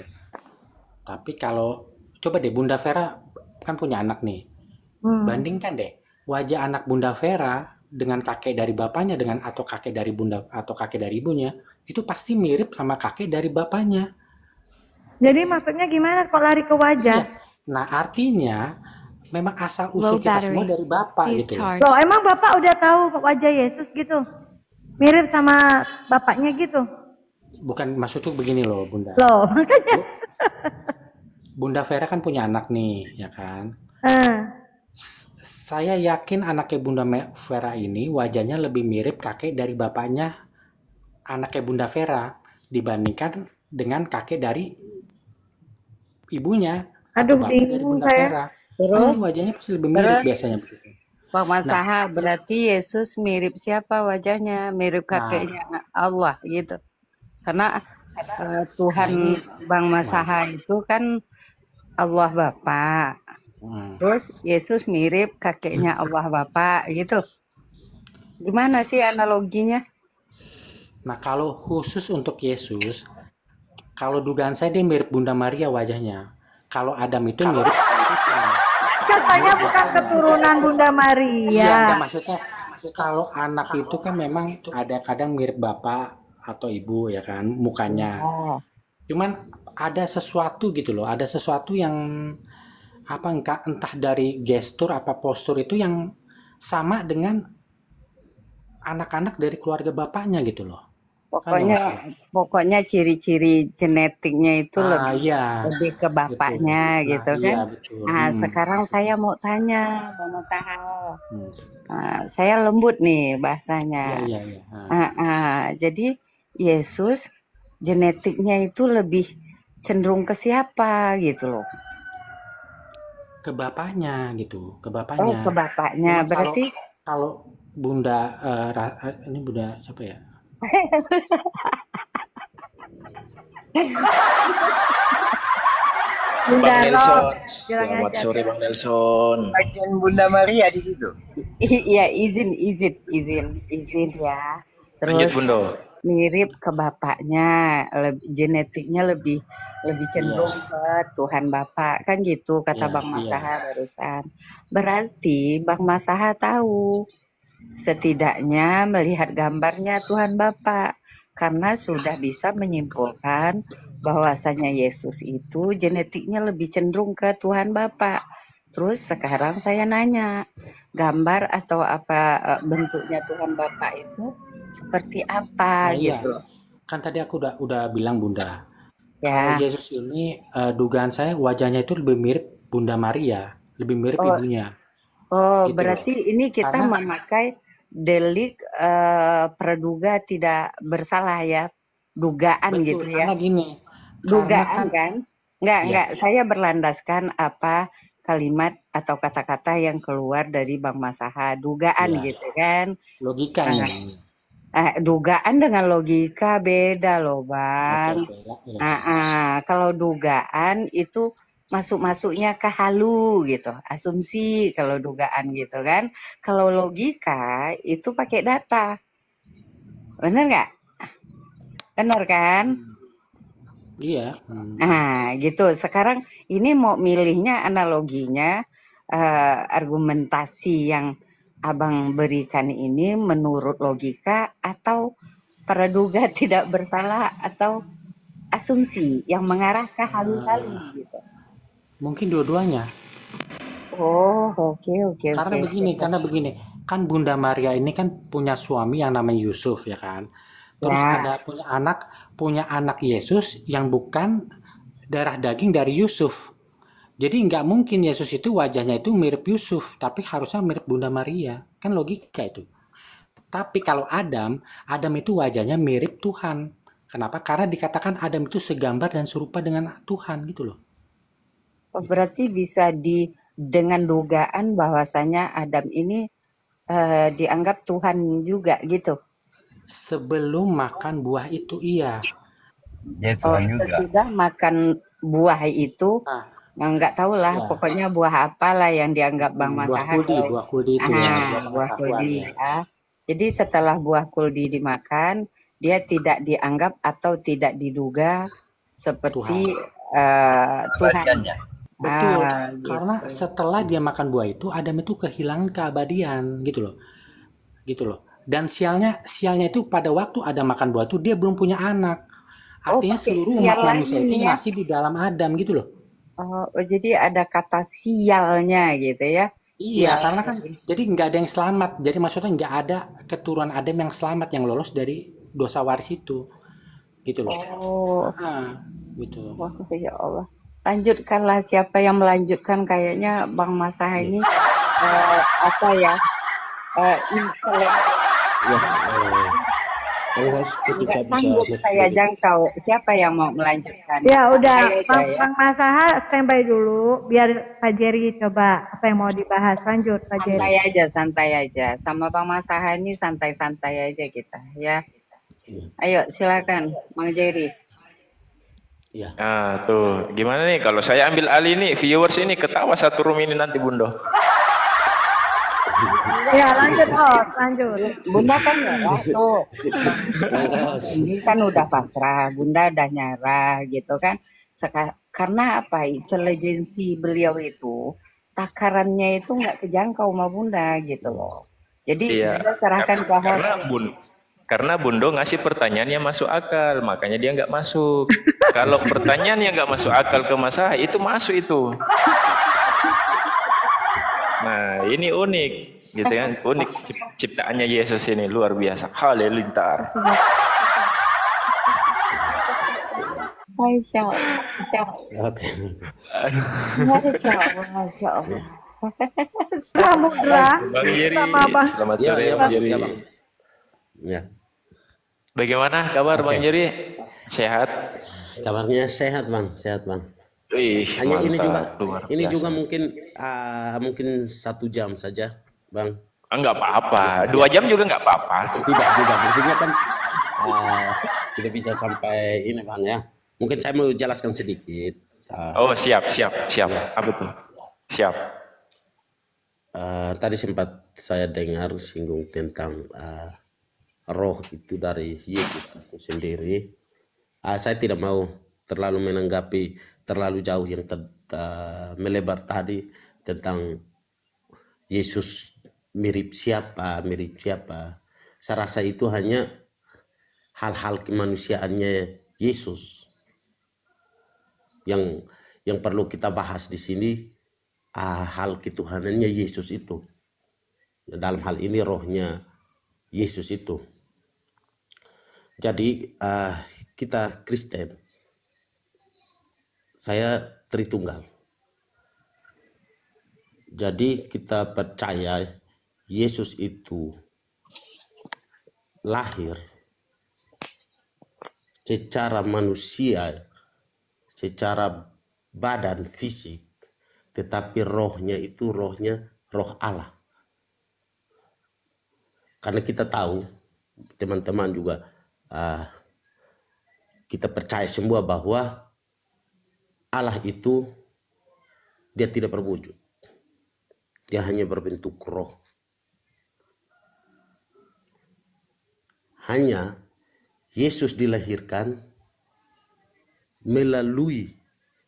Tapi kalau coba deh Bunda Vera kan punya anak nih. Bandingkan deh wajah anak Bunda Vera dengan kakek dari bapaknya dengan atau kakek dari bunda atau kakek dari ibunya, itu pasti mirip sama kakek dari bapaknya. Jadi maksudnya gimana kok lari ke wajah? Nah, artinya memang asal usul kita semua dari bapak gitu. Loh, emang bapak udah tahu wajah Yesus gitu? Mirip sama bapaknya gitu? Bukan, maksudku begini loh Bunda. Loh, makanya. Bunda Vera kan punya anak nih, ya kan? Saya yakin anaknya Bunda Vera ini wajahnya lebih mirip kakek dari bapaknya anaknya Bunda Vera dibandingkan dengan kakek dari ibunya. Aduh, bapak dari Bunda Vera. Terus wajahnya pasti lebih mirip biasanya begitu. Pak Masaha, berarti Yesus mirip siapa wajahnya? Mirip kakeknya Allah gitu. Karena Tuhan Bang Masaha itu kan Allah Bapa. Terus Yesus mirip kakeknya Allah Bapa gitu. Gimana sih analoginya? Nah, kalau khusus untuk Yesus, kalau dugaan saya dia mirip Bunda Maria wajahnya. Kalau Adam itu mirip Katanya bukan keturunan Bunda Maria. Iya, maksudnya kalau anak itu kan memang ada kadang mirip bapak atau ibu ya kan mukanya. Cuman ada sesuatu gitu loh, ada sesuatu yang apa entah dari gestur apa postur itu yang sama dengan anak-anak dari keluarga bapaknya gitu loh. Pokoknya ciri-ciri genetiknya itu lebih ke bapaknya betul. gitu kan. Iya, betul. Nah, sekarang saya mau tanya Bang Masaha. Saya lembut nih bahasanya. Jadi Yesus genetiknya itu lebih cenderung ke siapa gitu loh? Ke bapaknya gitu, ke bapaknya. Oh, ke bapaknya. Berarti kalau Bunda ini Bunda siapa ya? Bang Nelson, selamat sore Bang Nelson. Bagian Bunda Maria di situ. Iya, izin ya. Terus Lanjut Bunda. mirip ke bapaknya, genetiknya lebih lebih Iya, cenderung ke Tuhan Bapa kan gitu kata iya, Bang iya. Masaha barusan. Berarti Bang Masaha tahu setidaknya melihat gambarnya Tuhan Bapa karena sudah bisa menyimpulkan bahwasanya Yesus itu genetiknya lebih cenderung ke Tuhan Bapa. Terus sekarang saya nanya, gambar atau apa bentuknya Tuhan Bapa itu seperti Nah apa iya, gitu. kan tadi aku udah bilang Bunda, kalau Ya. Yesus ini dugaan saya wajahnya itu lebih mirip Bunda Maria, lebih mirip Oh, ibunya, oh gitu loh. berarti ini kita Karena memakai delik praduga tidak bersalah ya. Dugaan betul, gitu ya. karena gini, karena Dugaan kan kan? ya Enggak. Saya berlandaskan apa kalimat atau kata-kata yang keluar dari Bang Masaha. Dugaan ya gitu kan. logika Nah, ini. dugaan dengan logika beda loh, Oke Bang. oke ya. Kalau dugaan itu masuk-masuknya ke halu gitu, asumsi kalau dugaan gitu kan. Kalau logika itu pakai data, bener nggak? Bener kan? Iya. Nah, gitu. Sekarang ini mau milihnya analoginya, argumentasi yang Abang berikan ini menurut logika atau praduga tidak bersalah atau asumsi yang mengarah ke halu-halu gitu. Mungkin dua-duanya. Oh, oke. Karena begini, kan Bunda Maria ini kan punya suami yang namanya Yusuf ya kan. Terus Ya. ada punya anak Yesus yang bukan darah daging dari Yusuf. Jadi nggak mungkin Yesus itu wajahnya itu mirip Yusuf, tapi harusnya mirip Bunda Maria. Kan logika itu. Tapi kalau Adam itu wajahnya mirip Tuhan. Kenapa? Karena dikatakan Adam itu segambar dan serupa dengan Tuhan gitu loh. Oh, berarti bisa dengan dugaan bahwasanya Adam ini dianggap Tuhan juga gitu. Sebelum makan buah itu iya. Dia Tuhan juga. Sesudah makan buah itu nggak tahu lah, pokoknya buah apalah yang dianggap Bang Masaha. Buah kuldi itu ya. Buah kuldi ya. Jadi setelah buah kuldi dimakan, dia tidak dianggap atau tidak diduga seperti Tuhan. Betul, Gitu. karena setelah dia makan buah itu, Adam itu kehilangan keabadian gitu loh. Dan sialnya itu pada waktu Adam makan buah itu dia belum punya anak. Artinya seluruh umat manusia itu masih di dalam Adam gitu loh. Oh, jadi ada kata sialnya gitu ya? Iya, karena kan jadi nggak ada yang selamat. Jadi maksudnya nggak ada keturunan Adam yang selamat yang lolos dari dosa waris itu, gitu loh. Oh, gitu. Wah, ya Allah. Lanjutkanlah, siapa yang melanjutkan? Kayaknya Bang Masaha ini apa ya? Nggak sanggup saya jangkau. Siapa yang mau melanjutkan? Ya udah, Saya Bang Masaha standby dulu, biar Pak Jerry coba apa yang mau dibahas. Lanjut Pak Jerry. santai aja. Sama Bang Masaha ini santai-santai aja kita ya. Ayo silakan Bang Jerry. Ya. Nah, tuh gimana nih kalau saya ambil alih nih, viewers ini ketawa satu room ini nanti Bundo. Ya lanjut, lanjut. Bunda kan nyerah tuh. Ini kan udah pasrah, Bunda udah nyerah gitu kan. Karena apa? Intelijensi beliau itu takarannya itu nggak kejangkau sama Bunda gitu loh. Jadi Bunda serahkan ke karena Bundo ngasih pertanyaan yang masuk akal, makanya dia nggak masuk. Kalau pertanyaan yang nggak masuk akal ke Masaha itu masuk itu. Nah ini unik, gitu kan? Unik ciptaannya Yesus ini luar biasa. Halilintar. Masya Allah. Masya Allah. Bang Jerry, selamat sore Bang Jerry. Ya. Bagaimana kabar Bang Jerry? Sehat? Kabarnya sehat Bang, sehat Bang. Wih, Hanya mantap, ini juga mungkin 1 jam saja Bang. Enggak apa-apa, 2 jam juga enggak apa-apa. Tidak juga, maksudnya kan tidak bisa sampai ini Bang ya. Mungkin saya mau jelaskan sedikit. Oh siap. Apa tuh? Siap. Tadi sempat saya dengar singgung tentang roh itu dari Yesus itu sendiri. Saya tidak mau terlalu menanggapi terlalu jauh yang melebar tadi tentang Yesus mirip siapa. Saya rasa itu hanya hal-hal kemanusiaannya Yesus yang perlu kita bahas di sini, hal ketuhanannya Yesus itu. Dalam hal ini rohnya Yesus itu. Jadi kita Kristen, saya Tritunggal. Jadi kita percaya Yesus itu lahir secara manusia, secara badan fisik, tetapi rohnya itu rohnya roh Allah. Karena kita tahu, teman-teman juga, kita percaya semua bahwa Allah itu dia tidak berwujud. Dia hanya berbentuk roh. Hanya Yesus dilahirkan melalui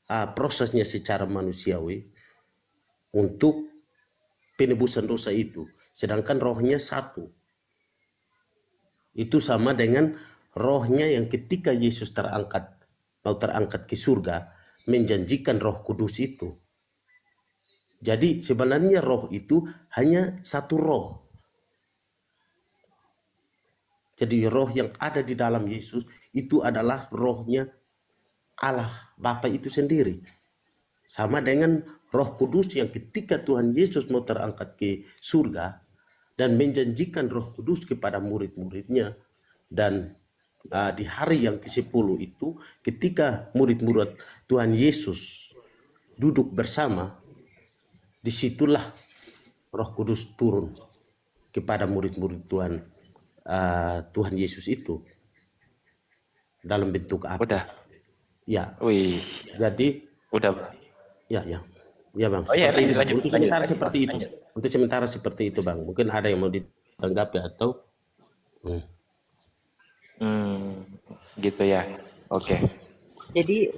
prosesnya secara manusiawi untuk penebusan dosa itu. Sedangkan rohnya satu. Itu sama dengan rohnya yang ketika Yesus mau terangkat ke surga, menjanjikan Roh Kudus itu. Jadi sebenarnya roh itu hanya satu roh. Jadi roh yang ada di dalam Yesus itu adalah rohnya Allah Bapa itu sendiri. Sama dengan Roh Kudus yang ketika Tuhan Yesus mau terangkat ke surga dan menjanjikan Roh Kudus kepada murid-muridnya, dan di hari yang ke-10 itu ketika murid-murid Tuhan Yesus duduk bersama, disitulah Roh Kudus turun kepada murid-murid Tuhan Yesus itu dalam bentuk apa? Udah. Ya. Wih. Jadi udah. Ya Bang. Oh iya, Seperti itu. lanjut, Untuk sementara seperti itu. Untuk sementara seperti itu Bang. Mungkin ada yang mau ditanggapi atau gitu ya. Oke. Jadi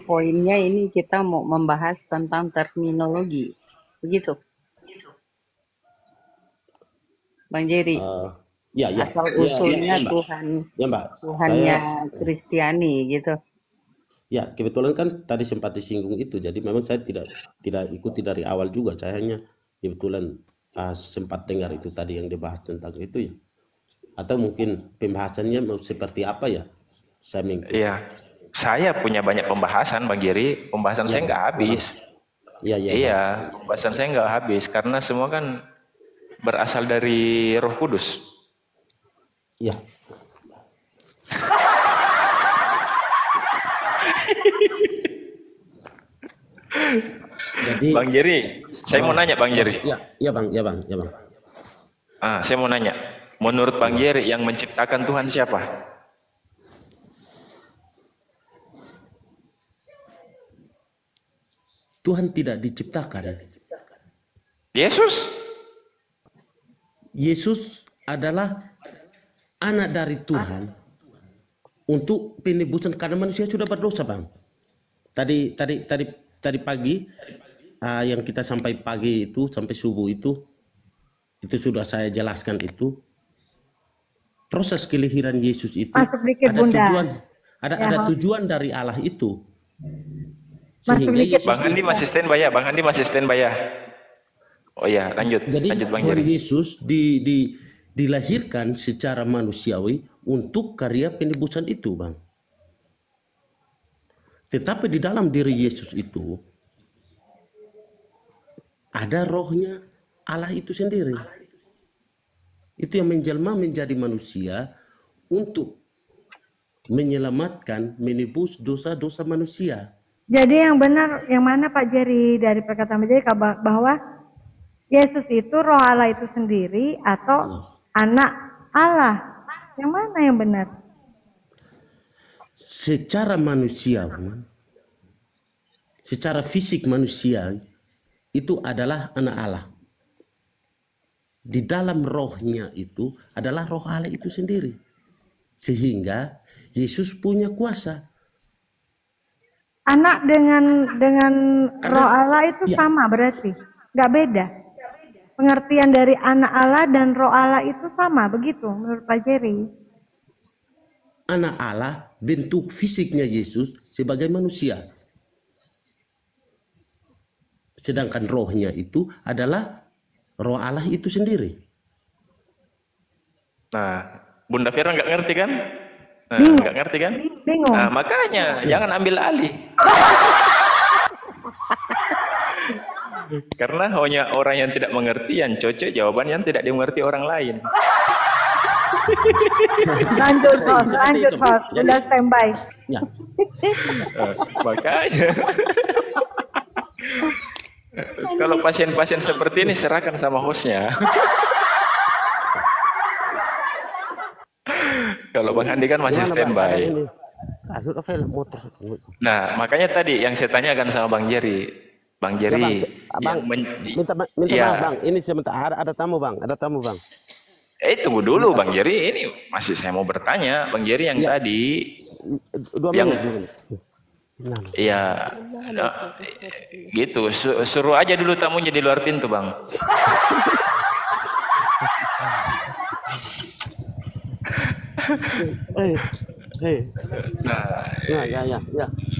poinnya ini kita mau membahas tentang terminologi, begitu, Bang Jerry. Asal usulnya Tuhan, Mbak. Tuhannya Kristiani gitu. Ya, kebetulan kan tadi sempat disinggung itu, jadi memang saya tidak ikuti dari awal juga. Saya hanya kebetulan sempat dengar itu tadi yang dibahas tentang itu ya. Atau mungkin pembahasannya mau seperti apa ya? Iya, saya punya banyak pembahasan Bang Giri. Pembahasan saya nggak habis. Iya, pembahasan saya nggak habis karena semua kan berasal dari Roh Kudus. Iya. Jadi, Bang Jerry, saya mau nanya Bang Jerry. Ya Bang. Saya mau nanya, menurut Bang Jerry yang menciptakan Tuhan siapa? Tuhan tidak diciptakan. Yesus. Yesus adalah anak dari Tuhan untuk penebusan karena manusia sudah berdosa, Bang. Tadi pagi yang kita sampai pagi itu sampai subuh itu sudah saya jelaskan itu proses kelahiran Yesus itu ada tujuan, ada tujuan dari Allah itu. Sehingga Yesus Bang Andi masih standby ya. Oh ya, lanjut Bang Tuhan Jerry. Yesus dilahirkan secara manusiawi untuk karya penebusan itu, Bang. Tetapi di dalam diri Yesus itu ada rohnya Allah itu sendiri. Itu yang menjelma menjadi manusia untuk menyelamatkan, menebus dosa-dosa manusia. Jadi yang benar yang mana Pak Jerry dari perkataan Pak Jerry bahwa Yesus itu roh Allah itu sendiri atau anak Allah? Yang mana yang benar? Secara manusiawi, secara fisik manusia itu adalah anak Allah. Di dalam rohnya itu adalah roh Allah itu sendiri. Sehingga Yesus punya kuasa Anak dengan roh Allah itu ya, sama berarti, nggak beda. Pengertian dari anak Allah dan roh Allah itu sama, begitu menurut Pak Jerry. anak Allah bentuk fisiknya Yesus sebagai manusia. Sedangkan rohnya itu adalah roh Allah itu sendiri. Nah, Bunda Fira nggak ngerti kan? Nah, Bingung. nggak ngerti kan? Bingung. Nah, makanya jangan ambil alih. Karena hanya orang yang tidak mengerti yang cocok jawaban yang tidak dimengerti orang lain. Lanjut host, udah standby. Ya. Makanya kalau pasien-pasien seperti ini serahkan sama hostnya. Kalau Bang Handi kan masih standby. Nah, makanya tadi yang saya tanyakan sama Bang Jerry. Bang Jerry, ya, minta ya. maaf Bang, ini sebentar ada tamu Bang, Bang. Tunggu dulu Bang Jerry, ini masih saya mau bertanya, Bang Jerry yang ya. tadi 2 menit. Iya, gitu. Suruh aja dulu tamunya di luar pintu, Bang. Nah, ya.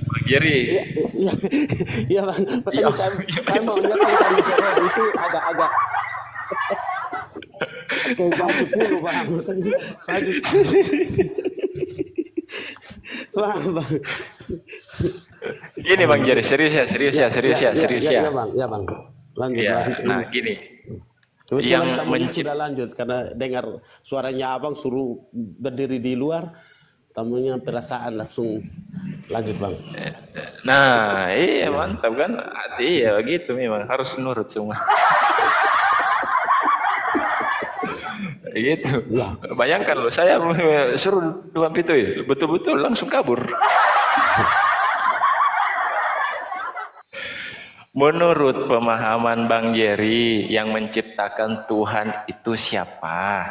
Bang Jerry. Iya Bang. Saya mau lihat Candi Soro itu agak kayak baju dulu Bang. Bang. Gini Bang Jerry, serius ya. Ya Bang. Lanjut. Nah, gini. Yang sudah lanjut karena dengar suaranya Abang suruh berdiri di luar, tamunya perasaan langsung lanjut Bang. Nah, iya mantap kan? Iya begitu memang harus nurut semua. Gitu. Ya. Bayangkan loh, saya suruh dua pintu betul-betul langsung kabur. Menurut pemahaman Bang Jerry, yang menciptakan Tuhan itu siapa?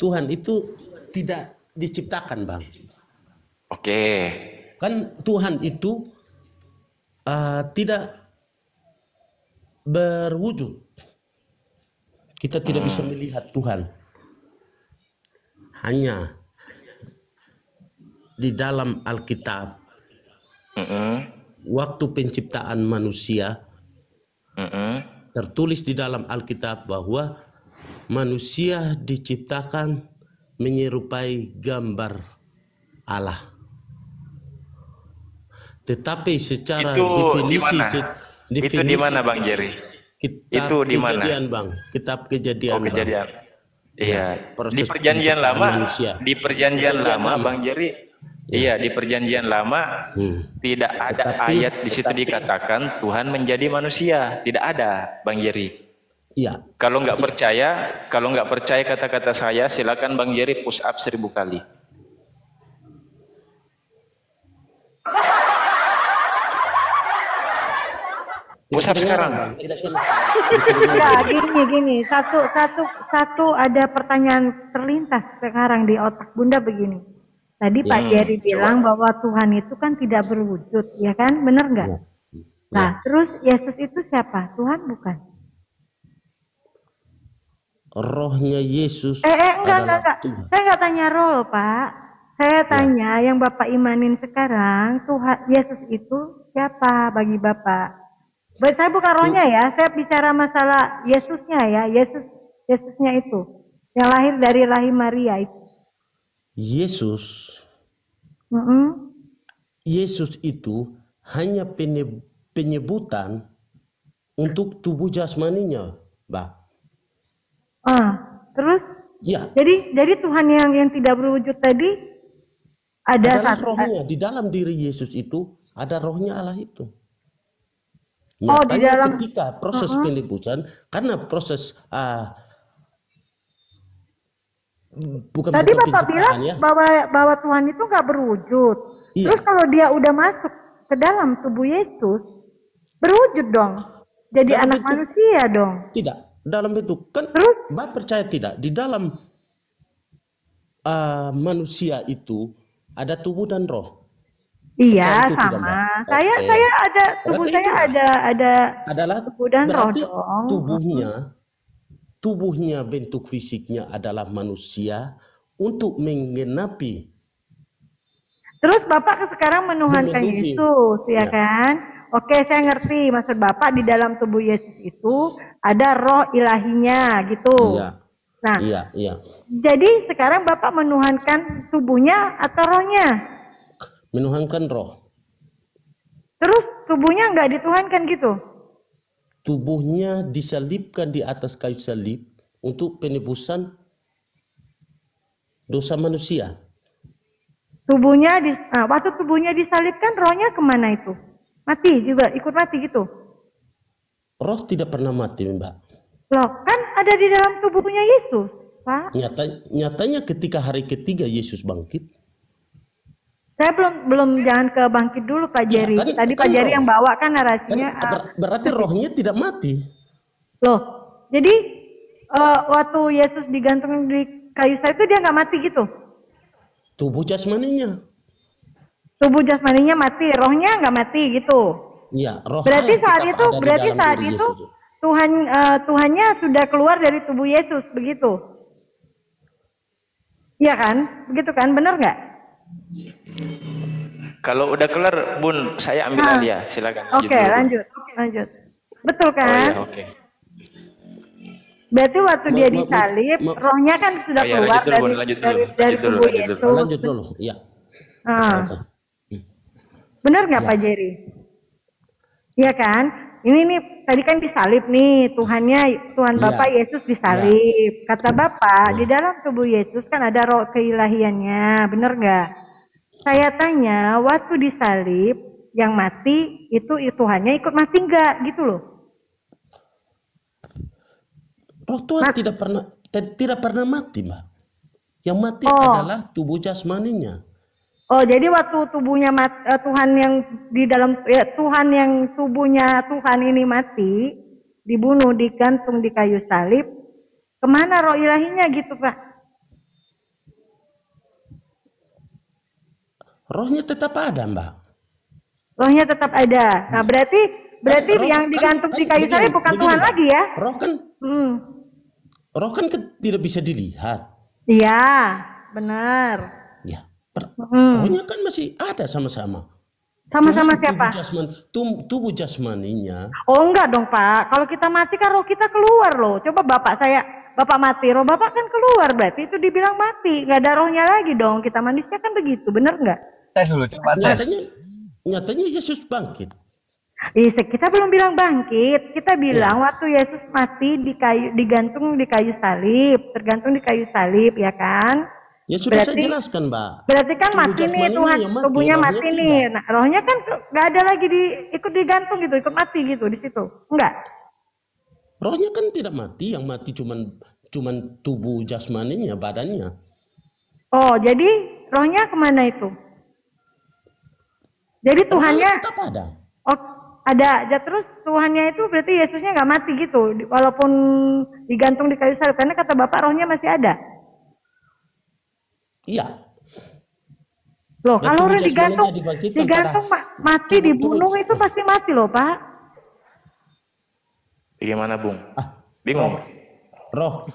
Tuhan itu tidak diciptakan, Bang. Oke. Kan Tuhan itu tidak berwujud. Kita tidak bisa melihat Tuhan. Hanya di dalam Alkitab. Waktu penciptaan manusia tertulis di dalam Alkitab bahwa manusia diciptakan menyerupai gambar Allah. Tetapi secara definisi itu di mana Bang Jerry? Itu di mana? Kejadian Bang, kitab Kejadian. Oh, Kejadian. Bang. Iya. Di perjanjian lama. Di perjanjian lama Bang Jerry. Iya, di perjanjian lama tidak ada ayat di situ dikatakan Tuhan menjadi manusia, tidak ada, Bang Jerry. Iya. Kalau nggak percaya kata-kata saya, silakan Bang Jerry push up 1000 kali. Push up sekarang. Enggak, gini. Satu ada pertanyaan terlintas sekarang di otak Bunda begini. Tadi Pak Jerry bilang bahwa Tuhan itu kan tidak berwujud, ya kan? Benar nggak? Nah, terus Yesus itu siapa? Tuhan bukan? Rohnya Yesus. Enggak. Saya nggak tanya roh, Pak. Saya tanya yang Bapak imanin sekarang, Tuhan Yesus itu siapa bagi Bapak? Saya bukan rohnya ya, saya bicara masalah Yesusnya ya, Yesusnya itu yang lahir dari rahim Maria itu. Yesus itu hanya penyebutan untuk tubuh jasmaninya, Mbak. Terus? Ya. Jadi Tuhan yang tidak berwujud tadi ada rohnya di dalam diri Yesus itu ada rohnya Allah itu. Nyatanya di dalam ketika proses penebusan, karena proses tadi Bapak bilang ya, bahwa Tuhan itu nggak berwujud. Iya. Terus kalau dia udah masuk ke dalam tubuh Yesus, berwujud dong. Jadi dalam anak bentuk, manusia dong. Tidak, dalam bentuk kan. Mbak percaya tidak? Di dalam manusia itu ada tubuh dan roh. Iya, Percaya itu tidak, Mbak? sama. Saya ada tubuh Berarti saya itulah ada adalah tubuh dan roh berarti dong. tubuhnya bentuk fisiknya adalah manusia untuk menggenapi Terus Bapak sekarang menuhankan memenuhi. Yesus, ya Ya, kan? Oke, saya ngerti maksud Bapak di dalam tubuh Yesus itu ada roh ilahinya gitu. iya, Nah, iya. jadi sekarang Bapak menuhankan tubuhnya atau rohnya? Menuhankan roh. Terus tubuhnya nggak dituhankan gitu? Tubuhnya disalibkan di atas kayu salib untuk penebusan dosa manusia. Waktu tubuhnya disalibkan, rohnya kemana itu? Mati juga, ikut mati gitu? Roh tidak pernah mati, Mbak. Loh, kan ada di dalam tubuhnya Yesus, Pak. Nyatanya ketika hari ketiga Yesus bangkit. Saya belum jangan ke bangkit dulu Pak Jerry. Ya, Tadi Pak Jerry roh. yang bawa kan narasinya. Berarti rohnya tidak mati. Loh, jadi waktu Yesus digantung di kayu salib itu dia nggak mati gitu? Tubuh jasmaninya. Tubuh jasmaninya mati, rohnya nggak mati gitu. Iya, roh Berarti Allah saat tetap itu, ada di berarti dalam saat diri itu Yesus. Tuhannya sudah keluar dari tubuh Yesus, begitu? Iya kan? Begitu kan? Benar nggak? Kalau udah kelar, Bun, saya ambil alih ya. Silakan. Oke, lanjut. Betul Oh kan? iya, oke. Berarti waktu dia disalib, rohnya kan sudah Oh iya, keluar lanjut dulu, Bun, lanjut dulu, dari lanjut dulu, tubuh lanjut dulu. Yesus. Lanjut dulu, iya. Benar nggak Pak Jerry? Iya kan? Ini nih tadi kan disalib nih, Tuhan Bapa Yesus disalib. Kata Bapak, di dalam tubuh Yesus kan ada roh keilahiannya, benar nggak? Saya tanya, waktu disalib yang mati itu Tuhannya ikut mati nggak gitu loh? Roh Tuhan tidak pernah mati, Mbak. Yang mati adalah tubuh jasmaninya. Oh, jadi waktu tubuhnya Tuhan yang di dalam Tuhan yang tubuhnya Tuhan ini mati, dibunuh, digantung di kayu salib, kemana roh ilahinya gitu, Pak? Rohnya tetap ada, Mbak. Rohnya tetap ada. Nah, berarti yang digantung di kayu salib bukan Tuhan Mbak. lagi ya? Roh kan tidak bisa dilihat. Iya, benar. Ya, rohnya kan masih ada sama-sama. Sama-sama siapa? Tubuh jasmaninya. Oh enggak dong Pak, kalau kita mati kan roh kita keluar loh. Coba Bapak mati, roh Bapak kan keluar, berarti itu dibilang mati. Nggak ada rohnya lagi dong, kita manusia kan begitu, bener nggak? Tes dulu, coba tes. Nyatanya Yesus bangkit. Kita belum bilang bangkit, kita bilang waktu Yesus mati digantung di kayu salib, tergantung di kayu salib, ya kan? Ya sudah saya jelaskan, Mbak. Berarti kan mati nih Tuhan, tubuhnya mati nih. Nah, rohnya kan nggak ada lagi ikut digantung gitu, ikut mati gitu di situ, enggak? Rohnya kan tidak mati, yang mati cuman tubuh jasmaninya, badannya. Oh, jadi rohnya kemana itu? Jadi Tuhannya tetap ada. Oh, ada. Terus Tuhannya itu berarti Yesusnya nggak mati gitu, walaupun digantung di kayu salib, karena kata Bapak rohnya masih ada. Iya. Loh, kalau orang digantung mati dibunuh itu pasti mati loh, Pak. Bagaimana, Bung? Bingung. Roh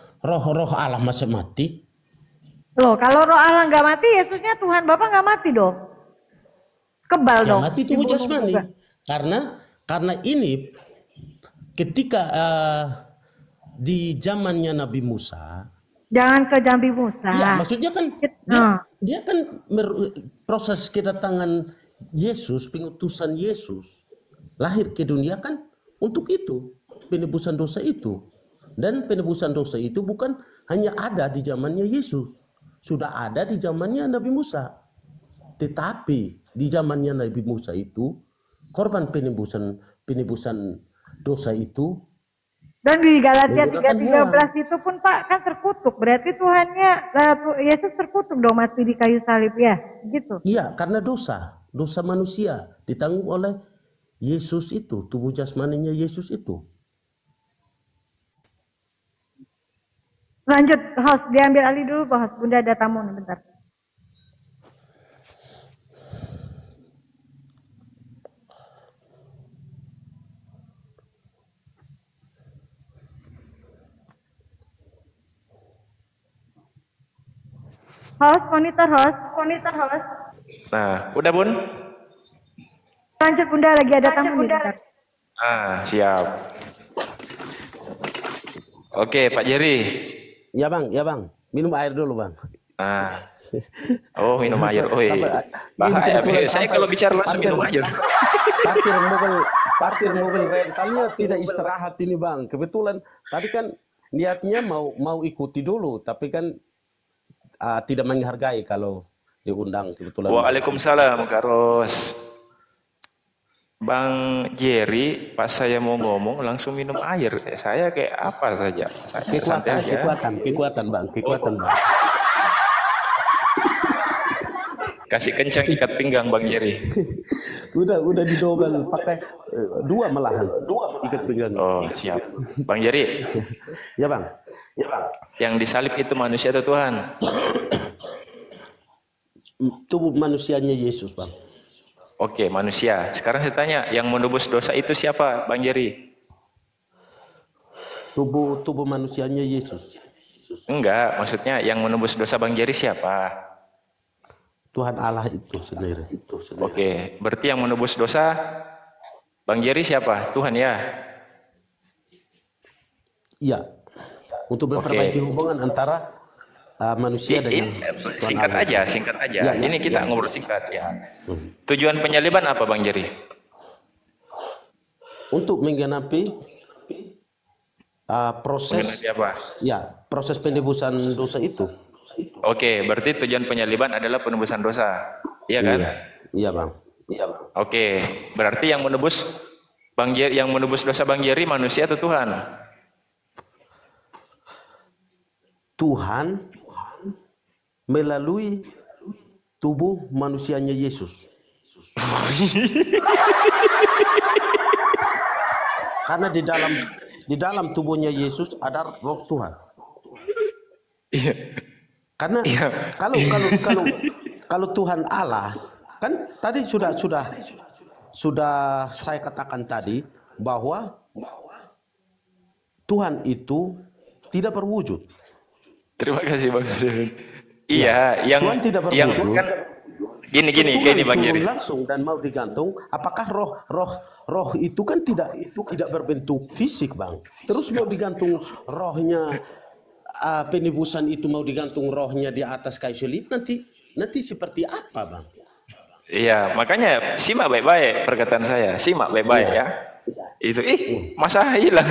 Allah masih mati. Loh, kalau roh Allah nggak mati, Yesusnya Tuhan Bapak nggak mati dong. Kebal dong. Mati tubuh jasmani. Karena ini ketika di zamannya Nabi Musa. Jangan ke Nabi Musa. Iya, maksudnya kan dia kan proses kedatangan Yesus, pengutusan Yesus lahir ke dunia kan untuk itu, penebusan dosa itu. Dan penebusan dosa itu bukan hanya ada di zamannya Yesus, sudah ada di zamannya Nabi Musa. Tetapi di zamannya Nabi Musa itu korban penebusan dosa itu. Dan di Galatia 3:13 itu pun Pak kan terkutuk. Berarti Yesus terkutuk dong mati di kayu salib ya, gitu. Iya, karena dosa manusia ditanggung oleh Yesus itu, tubuh jasmaninya Yesus itu. Lanjut, host, diambil alih dulu, host. Bunda ada tamu nih, bentar. Host, monitor host. Nah, udah Bun? Lanjut Bunda, lagi ada tamu nih. Bentar. Siap. Oke, Pak Jerry. Ya Bang. Minum air dulu Bang. Oh, minum air. Oh, bahaya. Saya kalau bicara langsung minum air. Parkir mobil rentalnya tidak istirahat ini Bang. Kebetulan tadi kan niatnya mau ikuti dulu, tapi kan tidak menghargai kalau diundang kebetulan. Waalaikumsalam Kak Ros. Bang Jerry, pas saya mau ngomong langsung minum air. Saya kayak apa saja. Kekuatan Bang. Kasih kencang ikat pinggang Bang Jerry. udah didobel pakai 2 malahan. 2 ikat pinggang. Oh, siap. Bang Jerry. Ya Bang. Yang disalib itu manusia atau Tuhan? Tubuh manusianya Yesus Bang. Oke, manusia. Sekarang saya tanya, yang menebus dosa itu siapa, Bang Jerry? Tubuh manusianya Yesus. Enggak, maksudnya yang menebus dosa Bang Jerry siapa? Tuhan Allah itu sendiri. Oke, berarti yang menebus dosa Bang Jerry siapa? Tuhan ya? Iya. Untuk memperbaiki hubungan antara manusia dengan singkat aja. Ya, ini kita ngobrol singkat ya. Tujuan penyaliban apa Bang Jerry? Untuk menggenapi proses proses penebusan dosa itu. Oke, berarti tujuan penyaliban adalah penebusan dosa. Iya kan? Iya, Bang. Oke, berarti yang menebus dosa Bang Jerry manusia atau Tuhan? Tuhan melalui tubuh manusianya Yesus. Karena di dalam tubuhnya Yesus ada roh Tuhan. Iya. Karena kalau Tuhan Allah kan tadi sudah saya katakan tadi bahwa Tuhan itu tidak berwujud. Terima kasih Bang Sudirman. Iya, yang Tuhan tidak berwujud. Kan gini Bang Jerry. Langsung dan mau digantung, apakah roh itu kan tidak berbentuk fisik, Bang. Terus mau digantung rohnya, penebusan itu mau digantung rohnya di atas kayu salib, nanti seperti apa, Bang? Iya, makanya simak baik-baik perkataan saya, simak baik-baik ya. Itu masa hilang.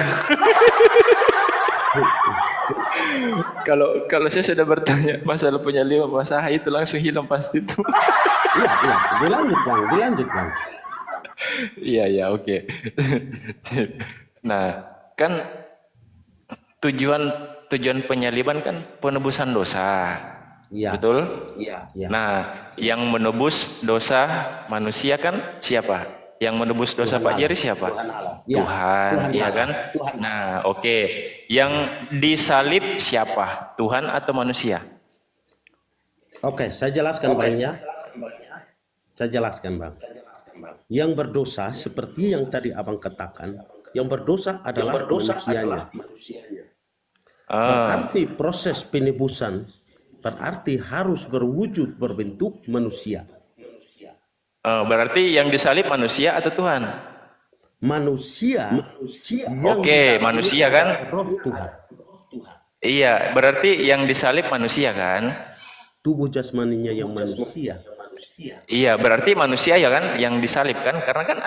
Kalau saya sudah bertanya masalah penyaliban masa itu langsung hilang pasti itu. Iya, dilanjut bang. Iya, oke. Nah, kan tujuan penyaliban kan penebusan dosa. Iya. Betul? Iya. Nah, yang menebus dosa manusia kan siapa? Yang menebus dosa Pak Jerry siapa? Tuhan, iya kan? Tuhan. Nah, oke. Yang disalib siapa? Tuhan atau manusia? Oke, saya jelaskan Bang ya. Saya jelaskan Bang. Yang berdosa seperti yang tadi Abang katakan, yang berdosa adalah manusianya. Berarti proses penebusan berarti harus berwujud berbentuk manusia. Berarti yang disalib manusia atau Tuhan? Manusia. Oke, manusia kan? Roh Tuhan. Iya, berarti yang disalib manusia kan? Tubuh jasmaninya yang manusia. Iya, berarti manusia ya kan yang disalib kan? Karena kan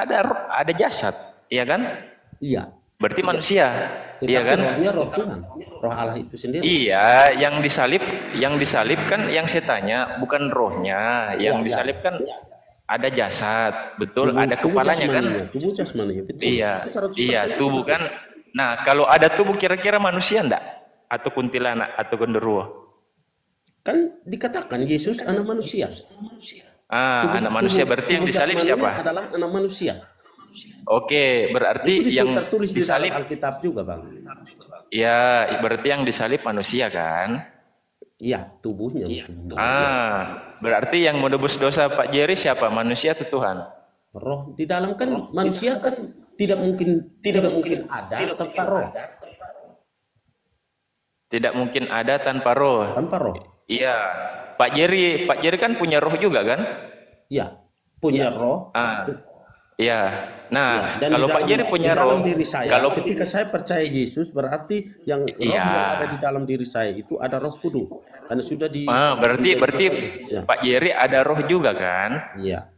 ada jasad, iya kan? Iya. Berarti manusia, iya kan? Rohnya roh Tuhan, roh Allah itu sendiri. Iya, yang disalib kan yang saya tanya bukan rohnya, yang disalib kan ada jasad, betul, ada kepalanya kan? Tubuh jasmaninya, betul. Iya, tubuh kan. Nah, kalau ada tubuh kira-kira manusia enggak? Atau kuntilanak atau genderuwo? Kan dikatakan Yesus anak manusia. Anak manusia berarti yang disalib siapa? Adalah anak manusia. Oke, berarti yang tertulis disalib di dalam Alkitab juga, Bang. Iya, berarti yang disalib manusia kan? Iya, tubuhnya. Berarti yang menebus dosa Pak Jerry siapa? Manusia atau Tuhan? Roh di dalam kan manusia kan tidak mungkin ada tanpa roh. Tidak mungkin ada tanpa roh. Tanpa roh. Iya, Pak Jerry kan punya roh juga kan? Ya, punya roh. Iya. Nah, Ya, dan kalau Pak Jerry punya di dalam roh, diri saya, kalau ketika saya percaya Yesus, berarti yang roh Iya. yang ada di dalam diri saya itu ada Roh Kudus. Karena sudah berarti Ya. Pak Jerry ada roh juga kan? Iya.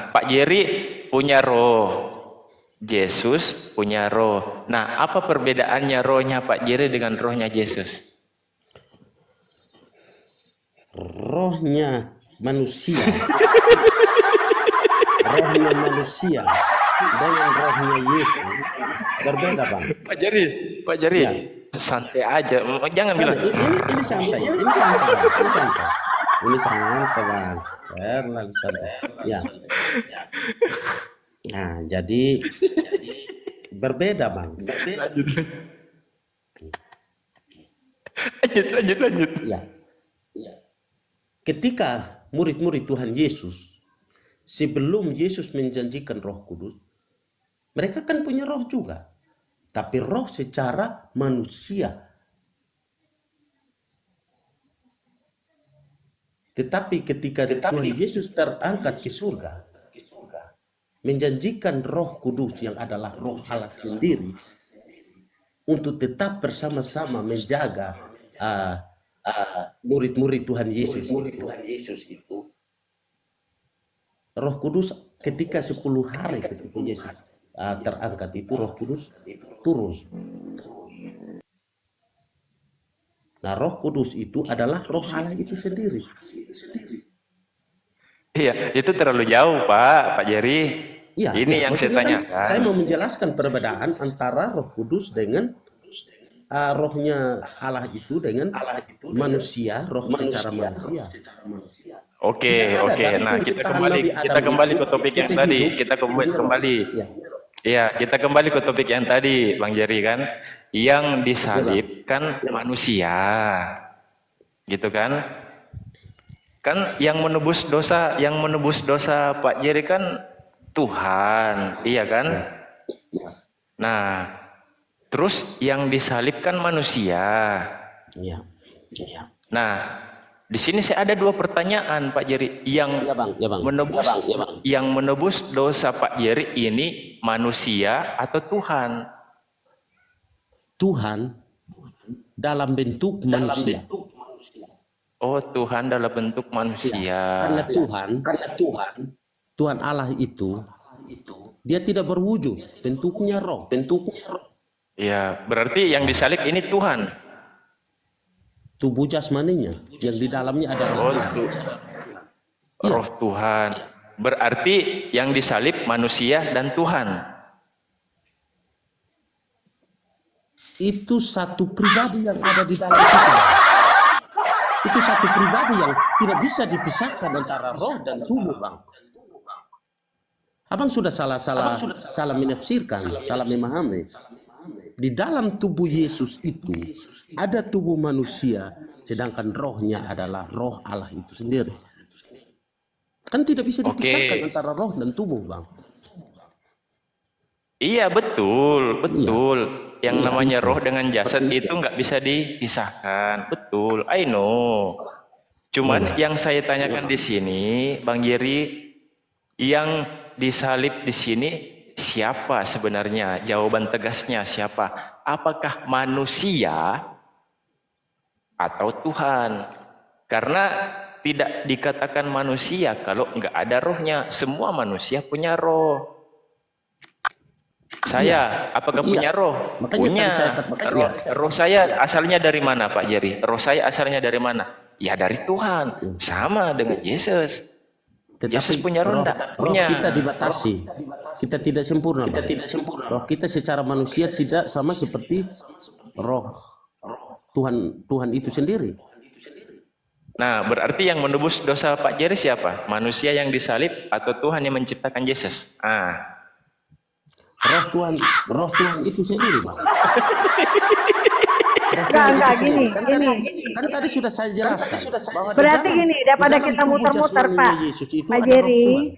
Pak Jerry punya roh. Yesus punya roh. Nah, apa perbedaannya rohnya Pak Jerry dengan rohnya Yesus? Rohnya manusia. Rohnya manusia dengan rohnya Yesus berbeda, Bang. Pak Jerry, Ya. santai aja, jangan bilang. Ini santai, Bang. Ini santai, Bang. Terlalu santai. Ya. Nah, jadi berbeda, Bang. Lanjut. Ya. Ketika murid-murid Tuhan Yesus sebelum Yesus menjanjikan Roh Kudus, mereka kan punya roh juga, tapi roh secara manusia. Tetapi ketika Tuhan Yesus terangkat ke surga, menjanjikan Roh Kudus yang adalah Roh Allah sendiri untuk tetap bersama-sama menjaga murid-murid Tuhan Yesus itu. Roh Kudus ketika 10 hari ketika Yesus terangkat itu, Roh Kudus turun. Nah, Roh Kudus itu adalah Roh Allah itu sendiri. Iya, itu terlalu jauh, Pak Jerry. Ya, Ini yang saya maksudnya kan tanyakan. saya mau menjelaskan perbedaan antara Roh Kudus dengan rohnya Allah itu dengan manusia, roh secara manusia. Oke. Nah, kita kembali ke topik yang tadi. Kita kembali. Iya, kita kembali ke topik yang tadi, Bang Jerry kan. Yang disalib kan manusia. Gitu kan? Kan yang menebus dosa Pak Jerry kan Tuhan, iya kan? Nah, terus yang disalibkan manusia. Nah, di sini saya ada 2 pertanyaan, Pak Jerry. Yang menebus dosa Pak Jerry ini manusia atau Tuhan? Tuhan dalam bentuk manusia. Oh, Tuhan dalam bentuk manusia. Karena Tuhan Allah itu dia tidak berwujud, bentuknya roh. Ya, berarti yang disalib ini Tuhan. Tubuh jasmaninya yang di dalamnya ada roh. Roh Tuhan. Berarti yang disalib manusia dan Tuhan. Itu satu pribadi yang ada di dalam kita. Itu satu pribadi yang tidak bisa dipisahkan antara roh dan tubuh, Bang. Abang sudah salah menafsirkan, salah memahami. Di dalam tubuh Yesus itu ada tubuh manusia, sedangkan rohnya adalah roh Allah itu sendiri. Kan tidak bisa dipisahkan antara roh dan tubuh, Bang. Iya, betul. Yang namanya roh dengan jasad itu nggak bisa dipisahkan. Betul, I know. Cuman yang saya tanyakan di sini, Bang Jerry, yang disalib di sini siapa sebenarnya? Jawaban tegasnya siapa? Apakah manusia atau Tuhan? Karena tidak dikatakan manusia kalau nggak ada rohnya. Semua manusia punya roh. Apakah punya roh? Punya. Roh saya asalnya dari mana, Pak Jerry? Roh saya asalnya dari mana? Ya dari Tuhan. Sama dengan Yesus. Yesus punya roh enggak? Roh kita dibatasi. Kita tidak sempurna. Roh kita secara manusia tidak sama seperti roh Tuhan itu sendiri. Nah, berarti yang menebus dosa Pak Jerry siapa? Manusia yang disalib atau Tuhan yang menciptakan Yesus? Roh Tuhan itu sendiri, Bang. Enggak, gini. Kan tadi sudah saya jelaskan. Berarti gini, daripada kita muter-muter, Pak. Pak Jerry,